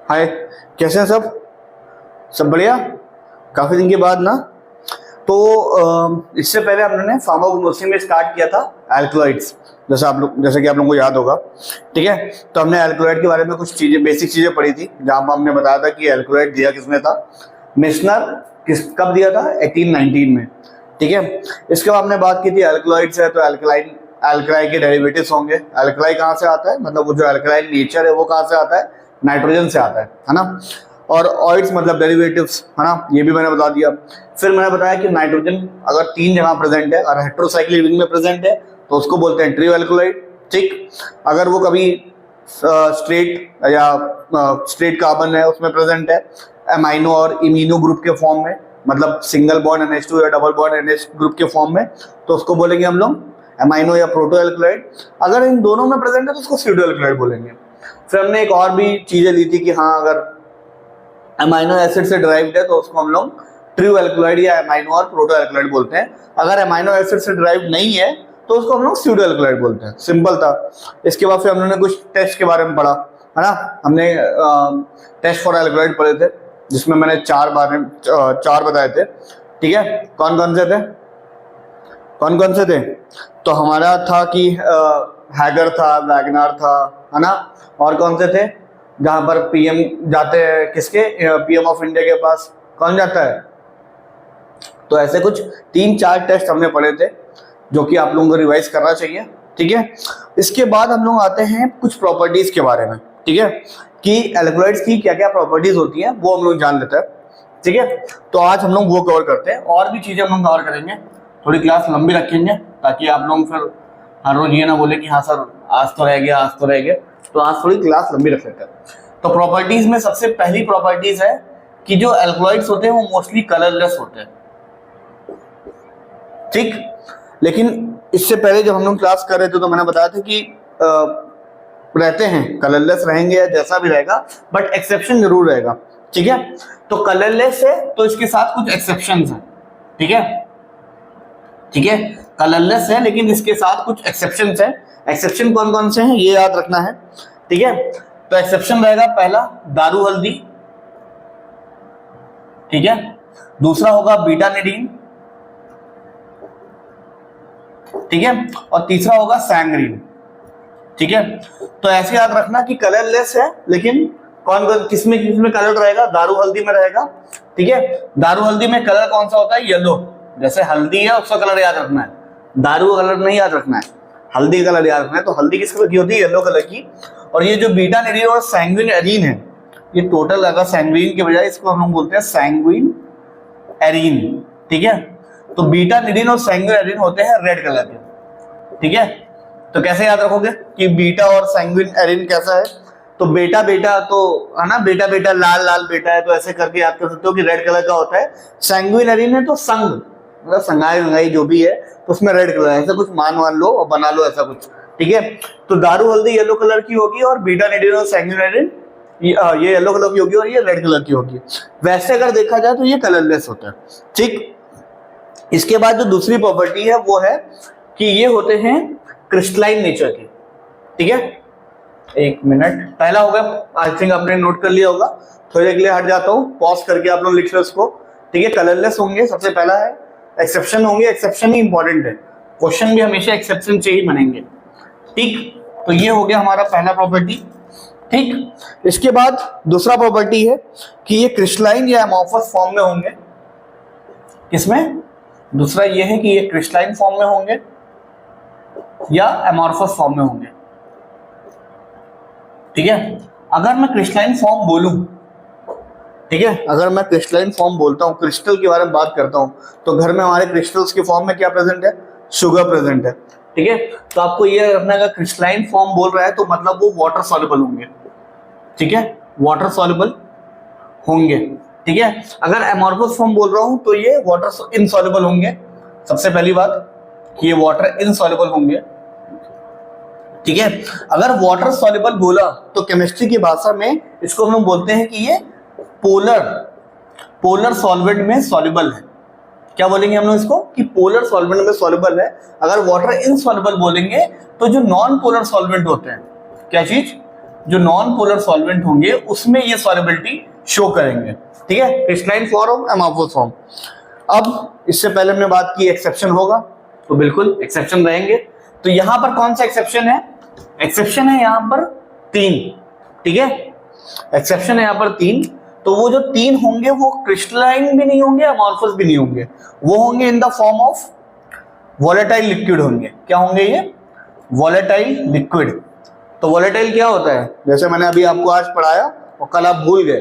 हाय, कैसे हैं सब? सब बढ़िया। काफ़ी दिन के बाद ना। तो इससे पहले हम लोगों ने फार्माकोग्नोसी में स्टार्ट किया था एल्कलॉइड्स, जैसे कि आप लोगों को याद होगा। ठीक है, तो हमने एल्कलॉइड के बारे में कुछ चीज़ें, बेसिक चीज़ें पढ़ी थी, जहाँ पर हमने बताया था कि एल्कलॉइड दिया किसने था, मिशनर। कब दिया था? 1819 में। ठीक है, इसके बाद हमने बात की थी एल्कलॉइड्स है तो एल्कलाई के डेरिवेटिव्स होंगे। एल्कलाई कहाँ से आता है, मतलब वो जो एल्कलाइन नेचर है वो कहाँ से आता है? नाइट्रोजन से आता है ना। और ऑइड्स मतलब डेरिवेटिव्स, है ना, ये भी मैंने बता दिया। फिर मैंने बताया कि नाइट्रोजन अगर 3 जगह प्रेजेंट है और हेट्रोसाइक्लिक रिंग में प्रेजेंट है तो उसको बोलते हैं ट्रियो एल्कलॉइड। ठीक, अगर वो कभी स्ट्रेट कार्बन है उसमें प्रेजेंट है एमाइनो और इमीनो ग्रुप के फॉर्म में, मतलब सिंगल बॉन्ड NH2 या डबल बॉन्ड NH ग्रुप के फॉर्म में, तो उसको बोलेंगे हम लोग एमाइनो या प्रोटो एल्कलॉइड। अगर इन दोनों में प्रेजेंट है तो उसको स्यूडो एल्कलॉइड बोलेंगे। फिर हमने एक और भी चीजें ली थी कि हाँ, अगर एमाइनो एसिड से डिराइव्ड है तो उसको हम लोग ट्रियो एल्कलॉइड या एमाइनो और प्रोटो एल्कलॉइड बोलते हैं। अगर एमाइनो एसिड से डिराइव्ड नहीं है तो उसको हम लोग स्यूडो एल्कलॉइड बोलते हैं। सिंपल था। इसके बाद फिर हम लोगों ने कुछ टेस्ट के बारे में पढ़ा, है ना। हमने टेस्ट फॉर एल्कलॉइड पढ़े थे, जिसमें मैंने 4 बताए थे। ठीक है, कौन कौन से थे? तो हमारा था कि हैगर था, वैगनार था, है ना। और कौन से थे जहां पर पीएम जाते हैं, किसके? पीएम ऑफ इंडिया के पास कौन जाता है? तो ऐसे कुछ 3-4 टेस्ट हमने पढ़े थे जो कि आप लोगों को रिवाइज करना चाहिए। ठीक है, इसके बाद हम लोग आते हैं कुछ प्रॉपर्टीज के बारे में। ठीक है, कि एल्कलॉइड्स की क्या क्या प्रॉपर्टीज होती हैं वो हम लोग जान लेते हैं। ठीक है, तो आज हम लोग वो कवर करते हैं। और भी चीजें हम लोग कवर करेंगे, थोड़ी क्लास लंबी रखेंगे ताकि आप लोग फिर हर रोज ये ना बोले कि हाँ सर आज तो रह गया। तो आज थोड़ी क्लास लंबी रख लेते हैं। तो प्रॉपर्टीज में सबसे पहली प्रॉपर्टीज है कि जो एल्कलॉइड्स होते हैं वो मोस्टली कलरलेस होते हैं। ठीक, लेकिन इससे पहले जब हम लोग क्लास कर रहे थे तो मैंने बताया था कि रहते हैं कलरलेस, रहेंगे या जैसा भी रहेगा, बट एक्सेप्शन जरूर रहेगा। ठीक है, तो कलरलेस है तो इसके साथ कुछ एक्सेप्शंस हैं। ठीक है, कलरलेस है लेकिन इसके साथ कुछ एक्सेप्शंस हैं। एक्सेप्शन कौन कौन से हैं ये याद रखना है। ठीक है, तो एक्सेप्शन रहेगा पहला दारू हल्दी। ठीक है, दूसरा होगा बीटानिडीन। ठीक है, और तीसरा होगा सैंग्रीन। ठीक है, तो ऐसे याद रखना कि कलरलेस है लेकिन कौन कौन किसमें कलर रहेगा? दारू हल्दी में रहेगा। ठीक है, दारू हल्दी में कलर कौन सा होता है? येलो। जैसे हल्दी है उसका कलर याद रखना है, दारू का कलर नहीं याद रखना है, हल्दी का कलर याद रखना है। तो हल्दी किस कलर की होती है? येलो कलर की। और ये जो बीटानिडीन और सैंग्विन एरीन है, ये टोटल अगर सैंग्विन के बजाय इसको हम लोग बोलते हैं सैंग्विन एरीन। ठीक है, तो बीटानिडीन और सैंग्विन एरीन होते हैं रेड कलर के। ठीक है, तो कैसे याद रखोगे कि बीटा और सैंग्विन एरीन कैसा है? तो बेटा तो है ना, बेटा लाल बेटा है, तो ऐसे करके याद कर सकते हो कि रेड कलर का होता है। सैंग्विन एरीन है तो संग, मतलब संगाई जो भी है तो उसमें रेड कलर है, ऐसा कुछ मान लो और बना लो ऐसा कुछ। ठीक है, तो दारू हल्दी येलो कलर की होगी और बीटानिडीन और सैंग्विन एरीन ये येलो कलर की होगी और ये रेड कलर की होगी। वैसे अगर देखा जाए तो ये कलरलेस होता है। ठीक, इसके बाद जो दूसरी प्रॉपर्टी है वो है कि ये होते हैं क्रिस्टलाइन नेचर के। ठीक है, एक मिनट, पहला होगा, आई थिंक आपने नोट कर लिया होगा, थोड़ी देर के लिए हट जाता हूँ, पॉज करके आप लोग लिख लो इसको। ठीक है, कलरलेस होंगे सबसे पहला है। एक्सेप्शन होंगे, एक्सेप्शन ही इंपॉर्टेंट है, क्वेश्चन भी हमेशा एक्सेप्शन से ही बनेंगे। ठीक, तो ये हो गया हमारा पहला प्रॉपर्टी। ठीक, इसके बाद दूसरा प्रॉपर्टी है कि ये क्रिस्टलाइन या एमॉर्फस फॉर्म में होंगे। किसमें? दूसरा ये है कि ये क्रिस्टलाइन फॉर्म में होंगे या एमॉर्फस फॉर्म में होंगे। ठीक है, अगर मैं क्रिस्टलाइन फॉर्म बोलूं, ठीक है, अगर मैं क्रिस्टलाइन फॉर्म बोलता हूं, क्रिस्टल के बारे में बात करता हूं, तो घर में हमारे क्रिस्टल्स के फॉर्म में क्या प्रेजेंट है? शुगर प्रेजेंट है। ठीक है, तो आपको ये रखना है, अगर क्रिस्टलाइन फॉर्म बोल रहा है तो मतलब वो वाटर सॉल्युबल होंगे। ठीक है, वाटर सॉल्युबल होंगे। ठीक है, अगर एमॉर्फस फॉर्म बोल रहा हूं तो ये वाटर इनसॉल्युबल होंगे। सबसे पहली बात कि ये वाटर इनसॉल्युबल होंगे। ठीक है, अगर वाटर सॉल्युबल बोला तो केमिस्ट्री की भाषा में इसको हम लोग बोलते हैं कि ये पोलर सॉल्वेंट में सॉल्युबल है। क्या बोलेंगे हम लोग इसको? कि पोलर सॉल्वेंट में सॉल्युबल है। अगर वाटर इनसॉल्युबल बोलेंगे तो जो नॉन पोलर सॉल्वेंट होते हैं, क्या चीज? जो नॉन पोलर सॉल्वेंट होंगे उसमें ये सॉल्युबिलिटी शो करेंगे, ठीक है, क्रिस्टलाइन फॉर्म, अमॉर्फस फॉर्म। अब इससे पहले हमने बात की एक्सेप्शन होगा, तो बिल्कुल एक्सेप्शन रहेंगे। तो यहां पर कौन सा एक्सेप्शन है? एक्सेप्शन है यहां पर 3, ठीक है, एक्सेप्शन है यहां पर 3। तो वो जो 3 होंगे वो क्रिस्टलाइन भी नहीं होंगे, अमॉर्फस भी नहीं होंगे, वो होंगे in the form of volatile liquid होंगे। क्या होंगे ये? Volatile liquid. तो वोलेटाइल क्या होता है? जैसे मैंने अभी आपको आज पढ़ाया और कल आप भूल गए,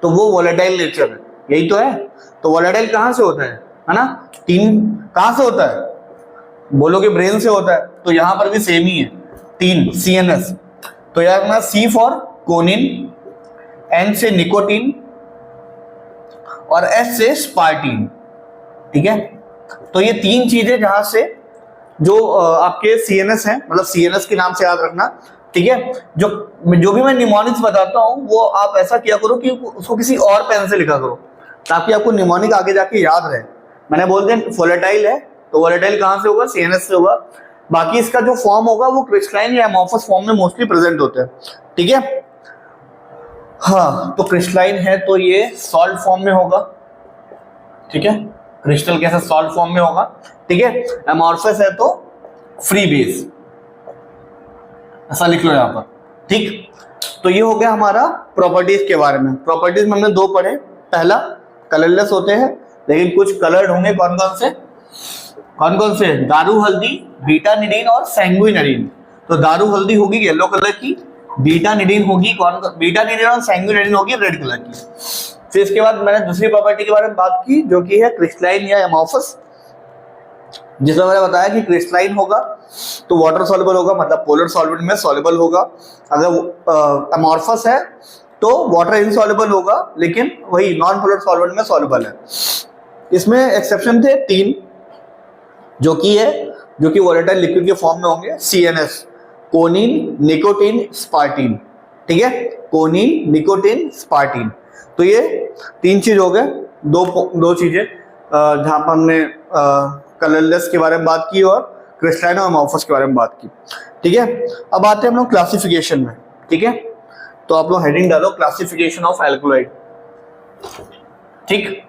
तो वो वोलेटाइल नेचर है, यही तो है। तो वोलेटाइल कहां से होता है ना? 3 कहां से होता है? बोलोगे ब्रेन से होता है, तो यहां पर भी सेम ही है, 3 CNS। तो यार ना C फॉर कोनिन, N से निकोटीन और S से स्पार्टीन, ठीक है। तो ये 3 चीजें जहां से जो आपके CNS हैं, मतलब CNS के नाम से याद रखना, ठीक है। जो भी मैं निमोनिक्स बताता हूं वो आप ऐसा किया करो कि उसको किसी और पेन से लिखा करो, ताकि आपको निमोनिक आगे जाके याद रहे। मैंने बोल दिया वोलेटाइल है, तो वोलेटाइल कहां से होगा? CNS से होगा। बाकी इसका जो फॉर्म होगा वो क्रिस्टलाइन या अमॉर्फस फॉर्म में मोस्टली प्रेजेंट होते हैं, ठीक है। हाँ, तो क्रिस्टलाइन है तो ये सॉल्ट फॉर्म में होगा, ठीक है, क्रिस्टल कैसा सॉल्ट फॉर्म में होगा, ठीक है। अमॉर्फस है तो फ्री बेस, ऐसा लिख लो यहां पर, ठीक। तो ये हो गया हमारा प्रॉपर्टीज के बारे में। प्रॉपर्टीज में हमने 2 पढ़े। पहला, कलरलेस होते हैं, लेकिन कुछ कलर्ड होंगे। कौन कौन से? दारू हल्दी, बीटानिडीन और सैंग्विनरीन। तो दारू हल्दी होगी येलो कलर की, बीटानिडीन होगी बीटानिडीन और सैंग्विनरीन होगी रेड कलर की। फिर इसके बाद मैंने दूसरी प्रॉपर्टी के बारे में बात की, जो कि है क्रिस्टलाइन या अमॉर्फस, जिसमें मैंने बताया कि क्रिस्टलाइन होगा तो वाटर सॉल्युबल होगा, मतलब पोलर सॉल्वेंट में सॉल्युबल होगा। अगर अमॉर्फस है तो वाटर इनसॉल्युबल होगा, लेकिन वही नॉन पोलर सॉल्वेंट में सॉल्युबल है। इसमें एक्सेप्शन थे 3, जो कि वोलेटाइल लिक्विड के फॉर्म में होंगे। CNS, कोनिन, निकोटीन, स्पार्टीन, ठीक है, कोनिन, निकोटीन, स्पार्टीन। तो ये 3 चीज हो गए, दो चीजें जहां पर हमने कलरलेस के बारे में बात की और क्रिस्टलाइन और अमॉर्फस के बारे में बात की, ठीक है। अब आते हैं हम लोग क्लासिफिकेशन में, ठीक है। तो आप लोग हेडिंग डालो क्लासिफिकेशन ऑफ एल्कलॉइड, ठीक।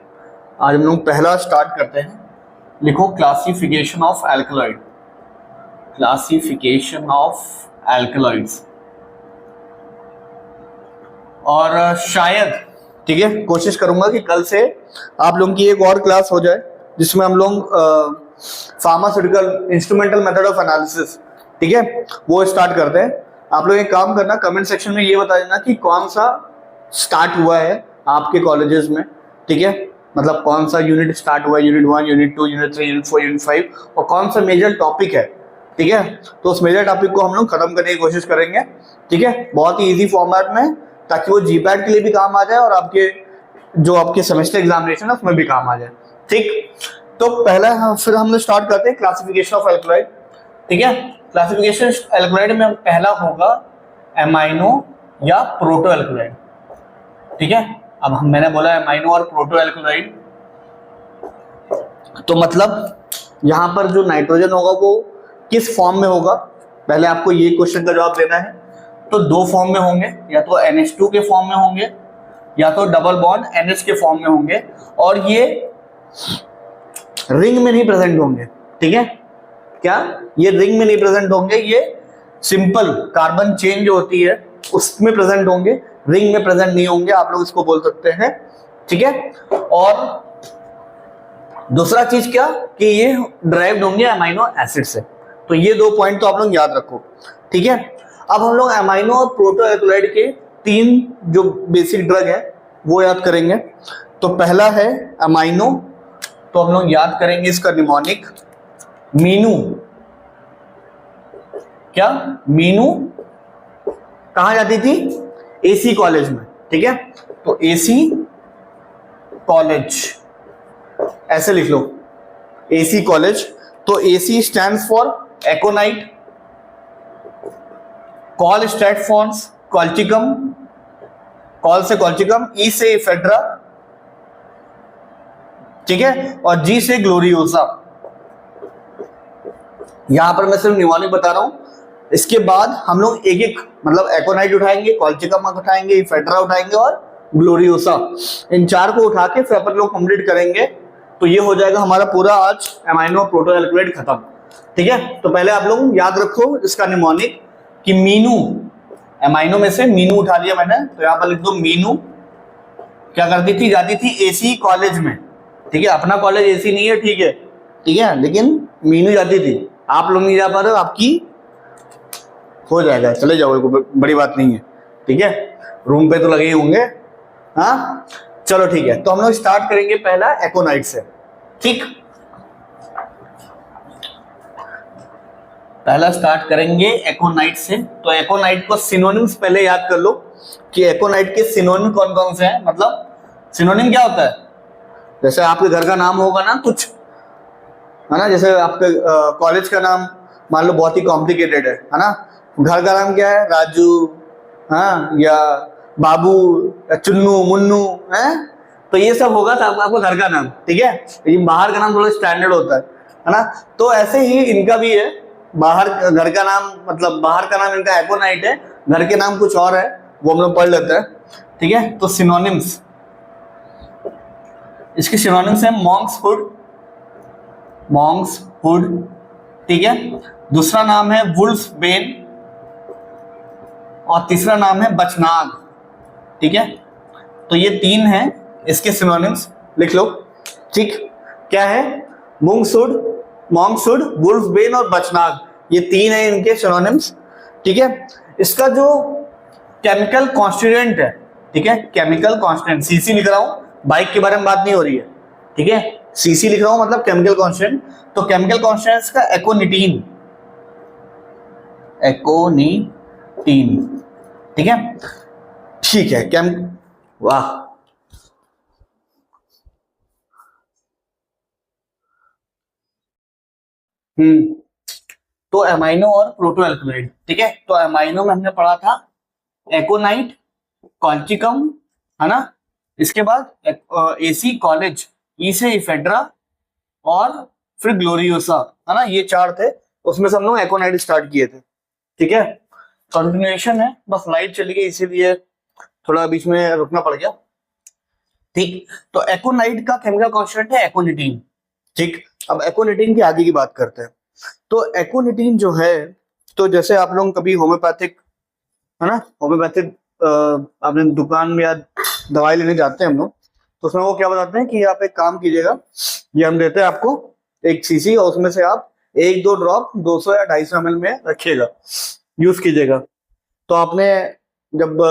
आज हम लोग पहला स्टार्ट करते हैं। लिखो classification of alkaloid, classification of alkaloids. और शायद, ठीक है, कोशिश करूंगा कि कल से आप लोगों की एक और क्लास हो जाए जिसमें हम लोग pharmaceutical instrumental method of analysis, ठीक है, वो स्टार्ट करते हैं। आप लोग एक काम करना, कमेंट सेक्शन में ये बता देना कि कौन सा स्टार्ट हुआ है आपके कॉलेजेस में, ठीक है, मतलब कौन सा यूनिट स्टार्ट हुआ है, unit 1, unit 2, unit 3, unit 4, unit 5, और कौन सा मेजर टॉपिक है, ठीक है। तो उस मेजर टॉपिक को हम लोग खत्म करने की कोशिश करेंगे, ठीक है, बहुत ही ईजी फॉर्मेट में, ताकि वो जीपैट के लिए भी काम आ जाए और आपके सेमेस्टर एग्जामिनेशन है उसमें भी काम आ जाए, ठीक। तो पहला फिर हम लोग स्टार्ट करते हैं क्लासिफिकेशन ऑफ एल्कलॉइड, ठीक है। क्लासिफिकेशन एल्कलॉइड में पहला होगा एमाइनो या प्रोटो एल्कलॉइड, ठीक है। अब मैंने बोला एमाइनो और प्रोटो एल्कलॉइड, तो मतलब यहां पर जो नाइट्रोजन होगा वो किस फॉर्म में होगा, पहले आपको ये क्वेश्चन का जवाब देना है। तो 2 फॉर्म में होंगे, या तो NH2 के फॉर्म में होंगे या तो डबल बॉन्ड NH के फॉर्म में होंगे, और ये रिंग में नहीं प्रेजेंट होंगे, ठीक है। क्या ये रिंग में नहीं प्रेजेंट होंगे, ये सिंपल कार्बन चेन जो होती है उसमें प्रेजेंट होंगे, रिंग में प्रेजेंट नहीं होंगे, आप लोग इसको बोल सकते हैं, ठीक है। और दूसरा चीज क्या कि ये ड्राइव्ड होंगे अमाइनो एसिड से। तो ये 2 पॉइंट तो आप लोग याद रखो, ठीक है। अब हम लोग अमाइनो और प्रोटो एल्कलॉइड के 3 जो बेसिक ड्रग है वो याद करेंगे। तो पहला है अमाइनो, तो हम लोग याद करेंगे इसका निमोनिक मीनू। क्या मीनू कहां जाती थी? AC कॉलेज में, ठीक है। तो AC कॉलेज ऐसे लिख लो, AC कॉलेज। तो AC stands for aconite, col स्टैट फॉर कॉल्चिकम, कॉल से कॉल्चिकम, E से इफेड्रा, ठीक है, और G से ग्लोरियोसा। यहां पर मैं सिर्फ निमोनिक बता रहा हूं, इसके बाद हम लोग एक एक मतलब एकोनाइट उठाएंगे, कॉल्चिकम उठाएंगे, इफेड्रा उठाएंगे और ग्लोरियोसा, इन चार को उठा के फिर अपन लोग कंप्लीट करेंगे। तो ये हो जाएगा हमारा पूरा आज एमाइनो प्रोटो एल्कलॉइड खत्म। ठीक है, तो पहले आप लोग याद रखो इसका निमोनिक कि मीनू, एमाइनो में से मीनू उठा लिया मैंने, तो यहां पर लिख दो मीनू। क्या करती थी, जाती थी एसी कॉलेज में। ठीक है, अपना कॉलेज एसी नहीं है, ठीक है, ठीक है, लेकिन मीनू जाती थी। आप लोग नहीं जा पा रहे हो, आपकी हो जाएगा, चले जाओ, कोई बड़ी बात नहीं है। ठीक है, रूम पे तो लगे ही होंगे। हाँ चलो ठीक है, तो हम लोग स्टार्ट करेंगे पहला एकोनाइट से। ठीक, पहला स्टार्ट करेंगे एकोनाइट से। तो एकोनाइट को सिनोनिम्स पहले याद कर लो कि एकोनाइट के सिनोनिम कौन कौन से हैं। मतलब सिनोनिम क्या होता है, जैसे आपके घर का नाम होगा ना कुछ, है ना, जैसे आपके कॉलेज का नाम मान लो बहुत ही कॉम्प्लिकेटेड है ना, घर का नाम क्या है, राजू, हाँ, या बाबू, या चुन्नू, मुन्नू, है, तो ये सब होगा तो आपका घर का नाम। ठीक है, लेकिन बाहर का नाम थोड़ा स्टैंडर्ड होता है ना। तो ऐसे ही इनका भी है, बाहर घर का नाम, मतलब बाहर का नाम इनका एकोनाइट है, घर के नाम कुछ और है, वो हम लोग पढ़ लेते हैं। ठीक है, तो सिनोनिम्स, इसके सिनोनिम्स है मॉन्क्स हुड, मॉन्क्स हुड। ठीक है, दूसरा नाम है वुल्फ बेन और तीसरा नाम है बचनाग। ठीक है, तो ये तीन हैं इसके सिनोनिम्स, लिख लो। ठीक, क्या है, मुंगसुड, मॉन्क्सुड, वुल्फ बेन और बचनाग, ये तीन है इनके सिनोनिम्स। ठीक है, इसका जो केमिकल कॉन्स्टिट्यूएंट है, ठीक है, केमिकल कॉन्स्टिट्यूएंट, सीसी लिख रहा हूं, बाइक के बारे में बात नहीं हो रही है। ठीक है, सीसी लिख रहा हूं मतलब केमिकल कॉन्स्टिट्यूएंट। तो केमिकल कॉन्स्टिट्यूएंट्स का एकोनिटीन, एकोनिटीन। ठीक है, ठीक है, वाह, तो एमाइनो और प्रोटो एल्कलॉइड। ठीक है, तो एमाइनो में हमने पढ़ा था एकोनाइट, कॉल्चिकम, है ना, इसके बाद एसी कॉलेज, ई से इफेड्रा और फिर ग्लोरियोसा, है ना, ये चार थे, उसमें से हम लोग एकोनाइट स्टार्ट किए थे। ठीक है, कंटिन्यूएशन है, बस लाइट चली गई इसीलिए थोड़ा बीच में रुकना पड़ गया। ठीक, तो एकोनाइट का केमिकल कॉन्स्टिट्यूएंट है एकोनिटीन। ठीक, अब एकोनिटीन की आगे की बात करते हैं। तो एकोनिटीन जो है, तो जैसे आप लोग कभी होम्योपैथिक, है ना, होम्योपैथिक आपने दुकान में या दवाई लेने जाते हैं हम लोग, तो उसमें वो क्या बताते हैं कि आप एक काम कीजिएगा, ये हम देते हैं आपको एक शीशी और उसमें से आप एक दो ड्रॉप 200 या 250 ml में रखिएगा, यूज कीजिएगा। तो आपने जब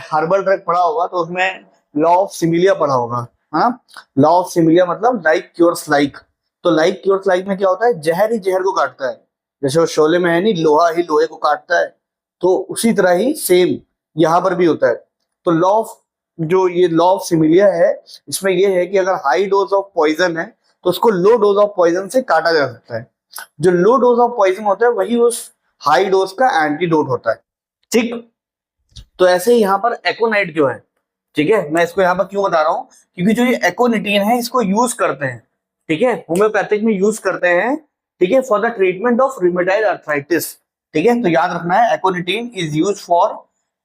हर्बल ड्रग पढ़ा होगा तो उसमें लॉ ऑफ सिमिलिया पढ़ा होगा, हाँ, लॉ ऑफ सिमिलिया मतलब लाइक क्योर्स लाइक। तो लाइक क्योर्स लाइक में क्या होता है, जहर ही जहर को काटता है, जैसे वो शोले में है नहीं, लोहा ही लोहे को काटता है, तो उसी तरह ही सेम यहाँ पर भी होता है। तो लॉ ऑफ, जो ये लॉ ऑफ सिमिलिया है, इसमें ये है कि अगर हाई डोज ऑफ पॉइजन है तो उसको लो डोज ऑफ पॉइजन से काटा जा सकता है। जो लो डोज ऑफ पॉइजन होता है वही उस हाई डोज का एंटीडोट होता है। ठीक, तो ऐसे ही यहाँ पर एकोनाइट जो है, ठीक है, मैं इसको यहाँ पर क्यों बता रहा हूँ, क्योंकि जो ये एकोनिटीन है इसको यूज करते हैं, ठीक है, होम्योपैथिक में यूज करते हैं, ठीक है, for the treatment of rheumatoid arthritis. ठीक है, तो याद रखना है एकोनिटीन इज यूज फॉर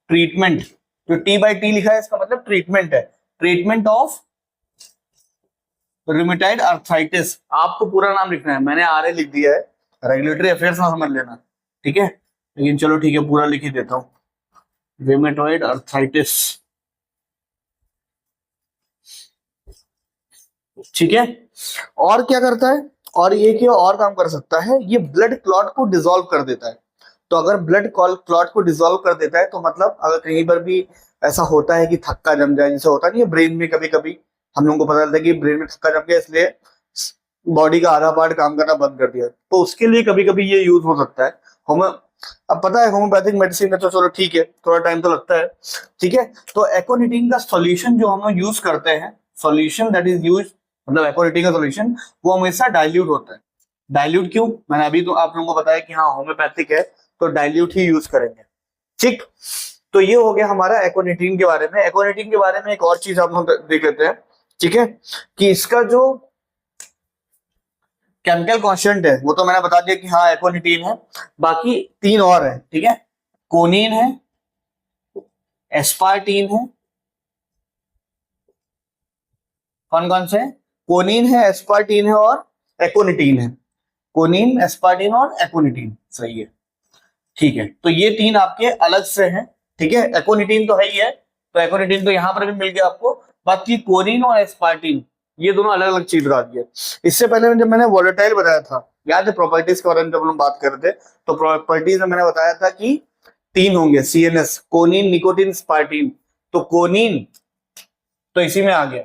ट्रीटमेंट, जो टी बाई टी लिखा है इसका मतलब ट्रीटमेंट है, ट्रीटमेंट ऑफ रूमेटॉइड आर्थराइटिस। आपको पूरा नाम लिखना है, मैंने आर ए लिख दिया है, रेगुलेटरी अफेयर्स ना समझ लेना, ठीक है, लेकिन चलो ठीक है, पूरा लिख ही देता हूँ, रूमेटॉइड आर्थराइटिस। ठीक है, और क्या करता है, और ये क्या और काम कर सकता है, ये ब्लड क्लॉट को डिसॉल्व कर देता है। तो अगर ब्लड क्लॉट को डिसॉल्व कर देता है तो मतलब अगर कहीं पर भी ऐसा होता है कि थक्का जम जाए, जैसे होता नहीं है ब्रेन में, कभी कभी हम लोगों को पता चलता है कि ब्रेन में थक्का जम गया इसलिए बॉडी का आधा पार्ट काम करना बंद कर दिया, तो उसके लिए कभी कभी ये यूज हो सकता है। अब पता है होम्योपैथिक मेडिसिन में तो चलो ठीक है, थोड़ा टाइम तो लगता है, ठीक है। तो एकोनिटीन का सॉल्यूशन जो हम लोग यूज करते हैं, सॉल्यूशन दैट इज यूज, मतलब एकोनिटीन का सॉल्यूशन वो हमेशा डाइल्यूट होता है। डाइल्यूट क्यों, मैंने अभी तो आप लोगों को बताया कि हाँ होम्योपैथिक है तो डाइल्यूट ही यूज करेंगे। ठीक, तो ये हो गया हमारा एकोनिटीन के बारे में। एकोनिटीन के बारे में एक और चीज आप लोग देख लेते हैं, ठीक है, कि इसका जो केमिकल कांस्टेंट है वो तो मैंने बता दिया कि हाँ एकोनिटीन है, बाकी 3 और है, ठीक है, कोनिन है, एस्पार्टीन है, कौन कौन से? कोनिन है, एस्पार्टीन है और एकोनिटीन है। कोनिन, एस्पार्टीन और एकोनिटीन, सही है, ठीक है। तो ये 3 आपके अलग से हैं, ठीक है। एकोनिटीन तो है ही है, तो एकोनिटीन तो यहां पर भी मिल गया आपको, बाकी कोनिन और एस्पार्टीन ये दोनों अलग अलग चीज बता दी है। इससे पहले जब मैंने वोलेटाइल बताया था, याद है प्रॉपर्टीज के बारे में जब हम बात कर रहे थे, तो प्रॉपर्टीज में मैंने बताया था कि 3 होंगे, CNS, कोनिन, निकोटीन, स्पार्टीन। तो कोनिन तो इसी में आ गया,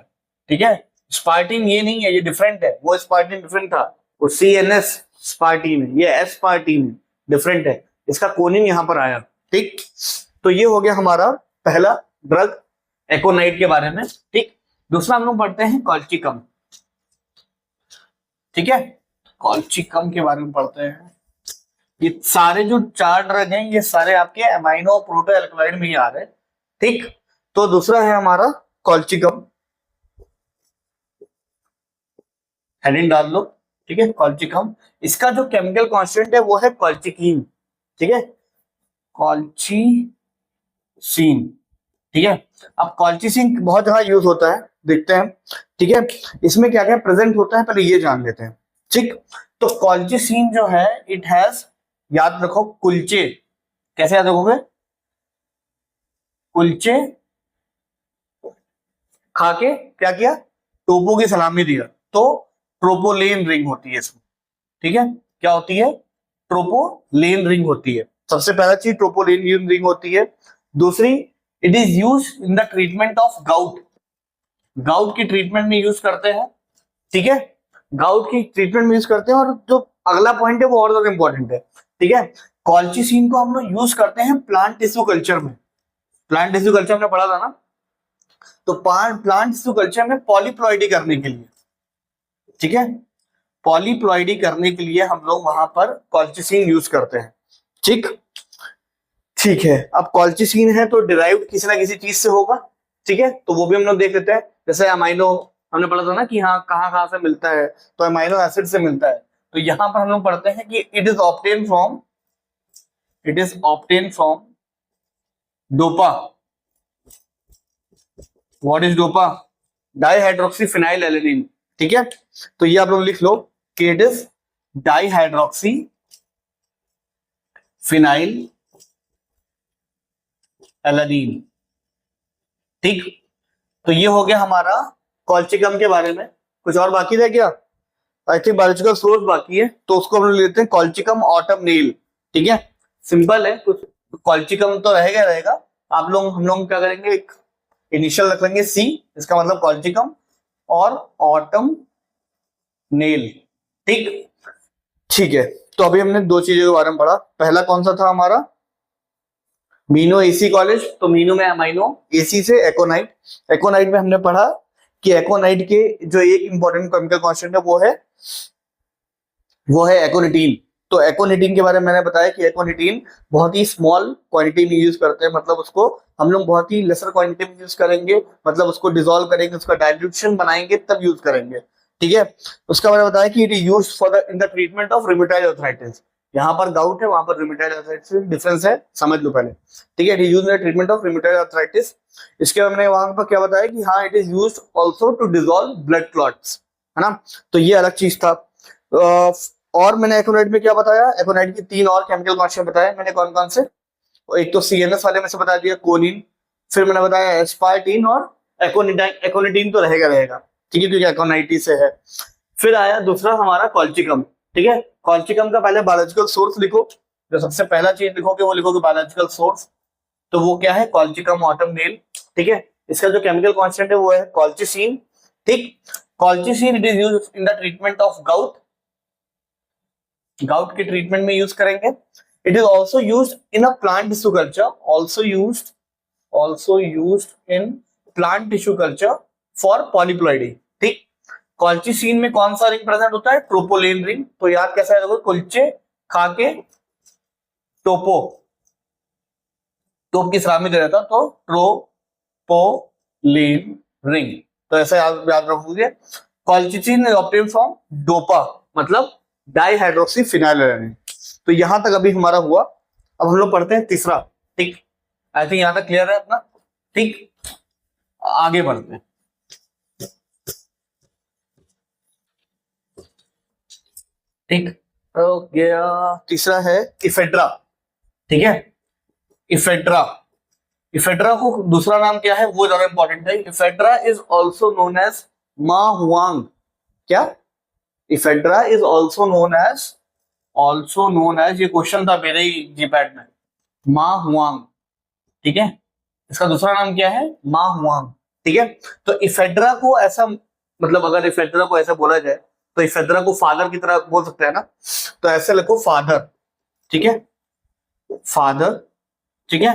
ठीक है। स्पार्टीन ये नहीं है, ये डिफरेंट है, वो स्पार्टीन डिफरेंट था, वो CNS स्पार्टीन है, ये एस्पार्टीन है, डिफरेंट है, इसका कोनिन यहां पर आया, ठीक। तो ये हो गया हमारा पहला ड्रग एकोनाइट के बारे में, ठीक। दूसरा हम लोग पढ़ते हैं कॉल्चिकम, ठीक है। कॉल्चिकम के बारे में पढ़ते हैं। ये सारे जो 4 ड्रग हैं ये सारे आपके अमाइनो प्रोटो एल्कलॉइड में ही आ रहे हैं, ठीक। तो दूसरा है हमारा कॉल्चिकम, हेडिंग डाल लो, ठीक है, कॉल्चिकम। इसका जो केमिकल कांस्टेंट है वो है कॉल्चिकीन, ठीक है, कॉल्चिसीन, ठीक है। अब कॉल्चिसीन बहुत जगह यूज होता है, देखते हैं, ठीक है। इसमें क्या क्या प्रेजेंट होता है पहले ये जान लेते हैं, ठीक। तो कॉल्चिसीन जो है इट हैज, याद रखो कुलचे, कैसे याद रखोगे? कुलचे खा के क्या किया? टोपो की सलामी दिया, तो ट्रोपोलेन रिंग होती है इसमें, ठीक है। क्या होती है? ट्रोपोलेन रिंग होती है। सबसे पहला चीज ट्रोपोलेन रिंग होती है। दूसरी, it is use in the treatment of gout, gout की ट्रीटमेंट में यूज करते हैं, ठीक है, गाउट की ट्रीटमेंट में यूज करते हैं। और जो अगला पॉइंट है वो और ज्यादा इंपॉर्टेंट है, ठीक है। कॉल्चिसीन को हम लोग यूज करते हैं प्लांट टिश्यू कल्चर में, प्लांट टिश्यू कल्चर हमने पढ़ा था ना, तो प्लांट टिश्यू कल्चर में पॉलीप्लॉइडी करने के लिए, ठीक है, पॉलीप्लॉइडी करने के लिए हम लोग वहां पर कॉल्चिसीन यूज करते हैं, ठीक, ठीक है। अब कॉल्चिसीन है तो डिराइव्ड किसी ना किसी चीज से होगा, ठीक है, तो वो भी हम लोग देख लेते हैं। जैसे अमाइनो हमने पढ़ा था ना कि हाँ कहाँ से मिलता है, तो अमाइनो एसिड से मिलता है। तो यहां पर हम लोग पढ़ते हैं कि it is obtain from dopa. What is dopa? Dihydroxy phenyl alanine, ठीक है। तो ये आप लोग लिख लो कि it is dihydroxy phenyl alanine, ठीक। तो ये हो गया हमारा कॉल्चिकम के बारे में। कुछ और बाकी रह गया? आई थिंक बायोलॉजिकल सोर्स बाकी है, तो उसको हम लेते हैं कॉल्चिकम ऑटम नील, ठीक है। सिंपल है, कुछ कॉल्चिकम तो रहेगा। आप लोग हम लोग क्या करेंगे, एक इनिशियल रख लेंगे C, इसका मतलब कॉल्चिकम, और ऑटम नेल, ठीक, ठीक है। तो अभी हमने 2 चीजों के बारे में पढ़ा। पहला कौन सा था हमारा? मीनो एसी कॉलेज, तो मीनो में अमाइनो, एसी से एकोनाइट। एकोनाइट में हमने पढ़ा कि एकोनाइट के जो एक इंपॉर्टेंट केमिकल कांस्टेंट है वो है एकोनिटीन। तो एकोनिटीन के बारे में मैंने बताया कि एकोनिटीन बहुत ही स्मॉल क्वांटिटी में यूज करते हैं, मतलब उसको हम लोग बहुत ही लेसर क्वांटिटी में यूज करेंगे, मतलब उसको डिसॉल्व करेंगे, उसका डाइल्यूशन बनाएंगे तब यूज करेंगे, ठीक है। उसका मैंने बताया कि it is used for the in the treatment of rheumatoid arthritis. यहाँ पर गाउट है, वहां पर रूमेटॉइड आर्थराइटिस में डिफरेंस है, समझ लो पहले, ठीक है। It is used in the treatment of rheumatoid arthritis. इसके बाद मैंने वहां पर क्या बताया कि हाँ it is used also to dissolve blood clots, है ना। तो ये अलग चीज था। और मैंने एकोनाइट में क्या बताया? एकोनाइट की 3 और केमिकल कांस्टेंट बताया मैंने, कौन कौन से? एक तो CNS वाले में से बता दिया, कोनिन, फिर मैंने बताया एस्पार्टीन, और एकोनिटीन तो रहेगा, ठीक है, क्योंकि एकोनाइटी से है। फिर आया दूसरा हमारा कॉल्चिकम, ठीक है। कॉल्चिकम का पहले बायोलॉजिकल सोर्स लिखो, जो सबसे पहला चीज लिखोगे वो लिखोगे बायोलॉजिकल सोर्स, तो वो क्या है? कॉल्चिकम ऑटम नेल, ठीक है। इसका जो केमिकल कांस्टेंट है वो है कॉल्चिसीन, ठीक। Colchicine it is used in the treatment of gout, gout के ट्रीटमेंट में यूज करेंगे। It is also used in a plant tissue culture, also used in plant tissue culture for polyploidy, ठीक। Colchicine में कौन सा ring present होता है? Tropolone ring. तो याद कैसा है? कुलचे खा के टोप की सलामी दे रहा था, तो ट्रोपोलेन रिंग, तो ऐसा याद रखोगे। कॉल्चिसीन इज ऑब्टेन्ड फ्रॉम डोपा, मतलब डाइहाइड्रोक्सी फिनाइलएलेनिन। तो यहां तक अभी हमारा हुआ। अब हम लोग पढ़ते हैं तीसरा। ठीक, आई थिंक यहां तक क्लियर है अपना। ठीक, आगे बढ़ते हैं। ठीक, तो गया तीसरा है इफेड्रा। ठीक है, इफेड्रा। इफेड्रा को दूसरा नाम क्या है वो ज्यादा इंपॉर्टेंट है। Ephedra is also known as ma huang. क्या? Ephedra is also known as, ये क्वेश्चन था मेरे ही जीपैट में, माहुआंग। ठीक है, इसका दूसरा नाम क्या है? माहुआंग। ठीक है, तो इफेड्रा को ऐसा, मतलब अगर इफेड्रा को ऐसा बोला जाए तो इफेड्रा को फादर की तरह बोल सकते हैं ना, तो ऐसे लिखो फादर। ठीक है, फादर। ठीक है,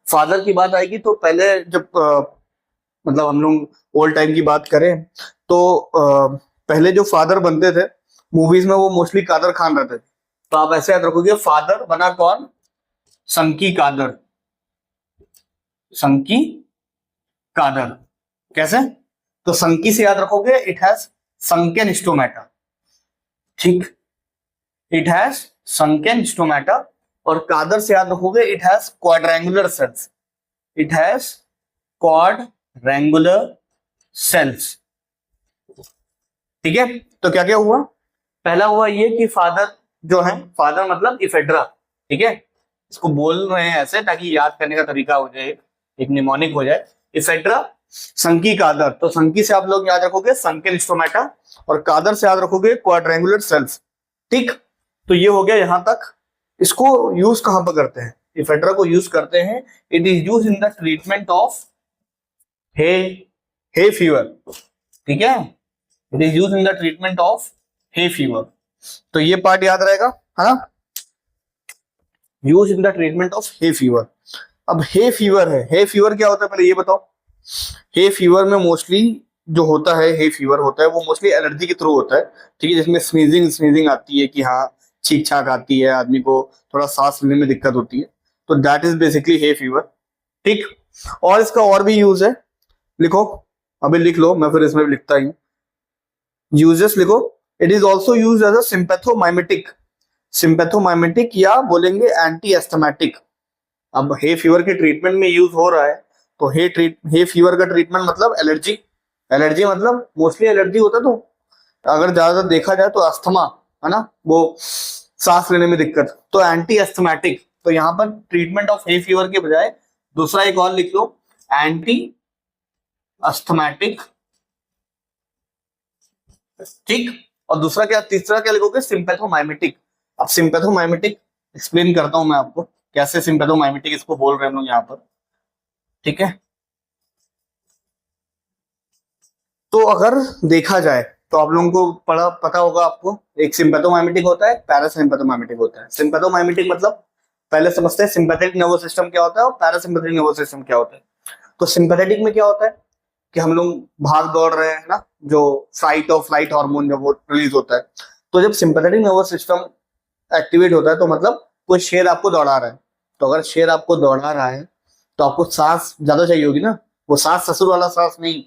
फादर की बात आएगी तो पहले जब मतलब हम लोग ओल्ड टाइम की बात करें तो पहले जो फादर बनते थे मूवीज में वो मोस्टली कादर खान रहते थे। तो आप ऐसे याद रखोगे, फादर बना कौन? संकी कादर। संकी कादर। कैसे? तो संकी से याद रखोगे इट हैज संकेन स्टोमेटा। ठीक, इट हैज संकेन स्टोमेटा। और कादर से याद रखोगे it has quadrangular cells. It has quadrangular cells. ठीक है, तो क्या क्या हुआ? पहला हुआ ये कि फादर जो है, फादर मतलब इफेड्रा। ठीक है, इसको बोल रहे हैं ऐसे ताकि याद करने का तरीका हो जाए, एक निमोनिक हो जाए। इफेड्रा, संकी कादर। तो संकी से आप लोग याद रखोगे संकेन स्टोमेटा, और कादर से याद रखोगे क्वाड्रेंगुलर सेल्स। ठीक, तो ये हो गया यहां तक। इसको यूज कहां पर करते हैं? इफेड्रा को यूज करते हैं, it is use in the treatment of hay fever. ठीक है, it is use in the treatment of hay fever. तो ये पार्ट याद रहेगा, है ना? Use in the treatment of hay fever. अब हे फीवर है, हे फीवर क्या होता है पहले ये बताओ। हे फीवर में मोस्टली जो होता है, हे फीवर होता है वो मोस्टली एलर्जी के थ्रू होता है। ठीक है, जिसमें स्नीजिंग आती है कि हाँ छींक छाक आती है, आदमी को थोड़ा सांस लेने में दिक्कत होती है, तो that is basically hey fever. ठीक, और इसका और भी यूज है, लिखो, अभी लिख लो, मैं फिर इसमें भी लिखता हूँ। यूजेस लिखो, it is also use as a sympathomimetic. Sympathomimetic या बोलेंगे एंटी एस्थमेटिक। अब हे फीवर के ट्रीटमेंट में यूज हो रहा है, तो हे फीवर का ट्रीटमेंट मतलब एलर्जी। एलर्जी मतलब मोस्टली एलर्जी होता है, तो अगर ज्यादातर देखा जाए तो अस्थमा, है ना, वो सांस लेने में दिक्कत, तो एंटी एस्थमेटिक। तो यहाँ पर ट्रीटमेंट ऑफ हे फीवर के बजाय दूसरा एक और लिख लो, एंटी अस्थमेटिक। ठीक, और दूसरा क्या, तीसरा क्या लिखोगे? सिंपैथोमाइमेटिक। अब सिंपैथोमाइमेटिक एक्सप्लेन करता हूं मैं आपको कैसे सिंपैथोमाइमेटिक इसको बोल रहे हैं हम लोग यहाँ पर। ठीक है, तो अगर देखा जाए तो आप लोगों को पता होगा आपको, एक सिंपैथोमाइमेटिक होता है, पैरासिम्पैथोमाइमेटिक होता है। सिंपैथोमाइमेटिक मतलब पहले समझते हैं सिंपैथेटिक नर्वस सिस्टम क्या होता है और पैरासिम्पैथेटिक नर्वस सिस्टम क्या होता है। तो सिंपैथेटिक में क्या होता है कि हम लोग भाग दौड़ रहे हैं ना, जो फाइट और फ्लाइट हार्मोन जब वो रिलीज होता है, तो जब सिंपैथेटिक नर्वस सिस्टम एक्टिवेट होता है तो मतलब कोई शेर आपको दौड़ा रहा है। तो अगर शेर आपको दौड़ा रहा है तो आपको सांस ज्यादा चाहिए होगी ना, वो सांस ससुर वाला सांस नहीं,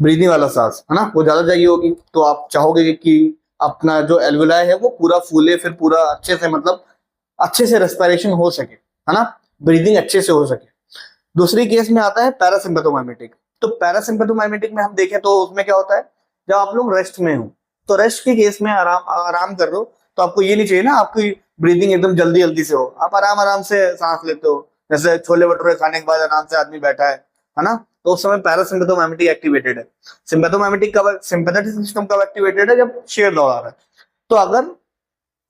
ब्रीदिंग वाला सांस, है ना, वो ज्यादा चाहिए होगी। तो आप चाहोगे कि अपना जो एल्वुलाई है वो पूरा फूले, फिर पूरा अच्छे से, मतलब अच्छे से रेस्पिरेशन हो सके, है ना, ब्रीदिंग अच्छे से हो सके। दूसरी केस में आता है पैरासिम्पैथोमाइमेटिक। तो पैरासिम्पैथोमाइमेटिक में हम देखें तो उसमें क्या होता है, जब आप लोग रेस्ट में हो, तो रेस्ट के केस में आराम कर रहे हो, तो आपको ये नहीं चाहिए ना आपकी ब्रीदिंग एकदम जल्दी जल्दी से हो, आप आराम से सांस लेते हो, जैसे छोले भटूरे खाने के बाद आराम से आदमी बैठा है ना, तो उस समय पैरासिम्पैथोमाइमेटिक एक्टिवेटेड है। सिम्पैथोमाइमेटिक कब, सिंपैथेटिक सिस्टम कब एक्टिवेटेड है? जब शेर दौड़ा रहा है। तो अगर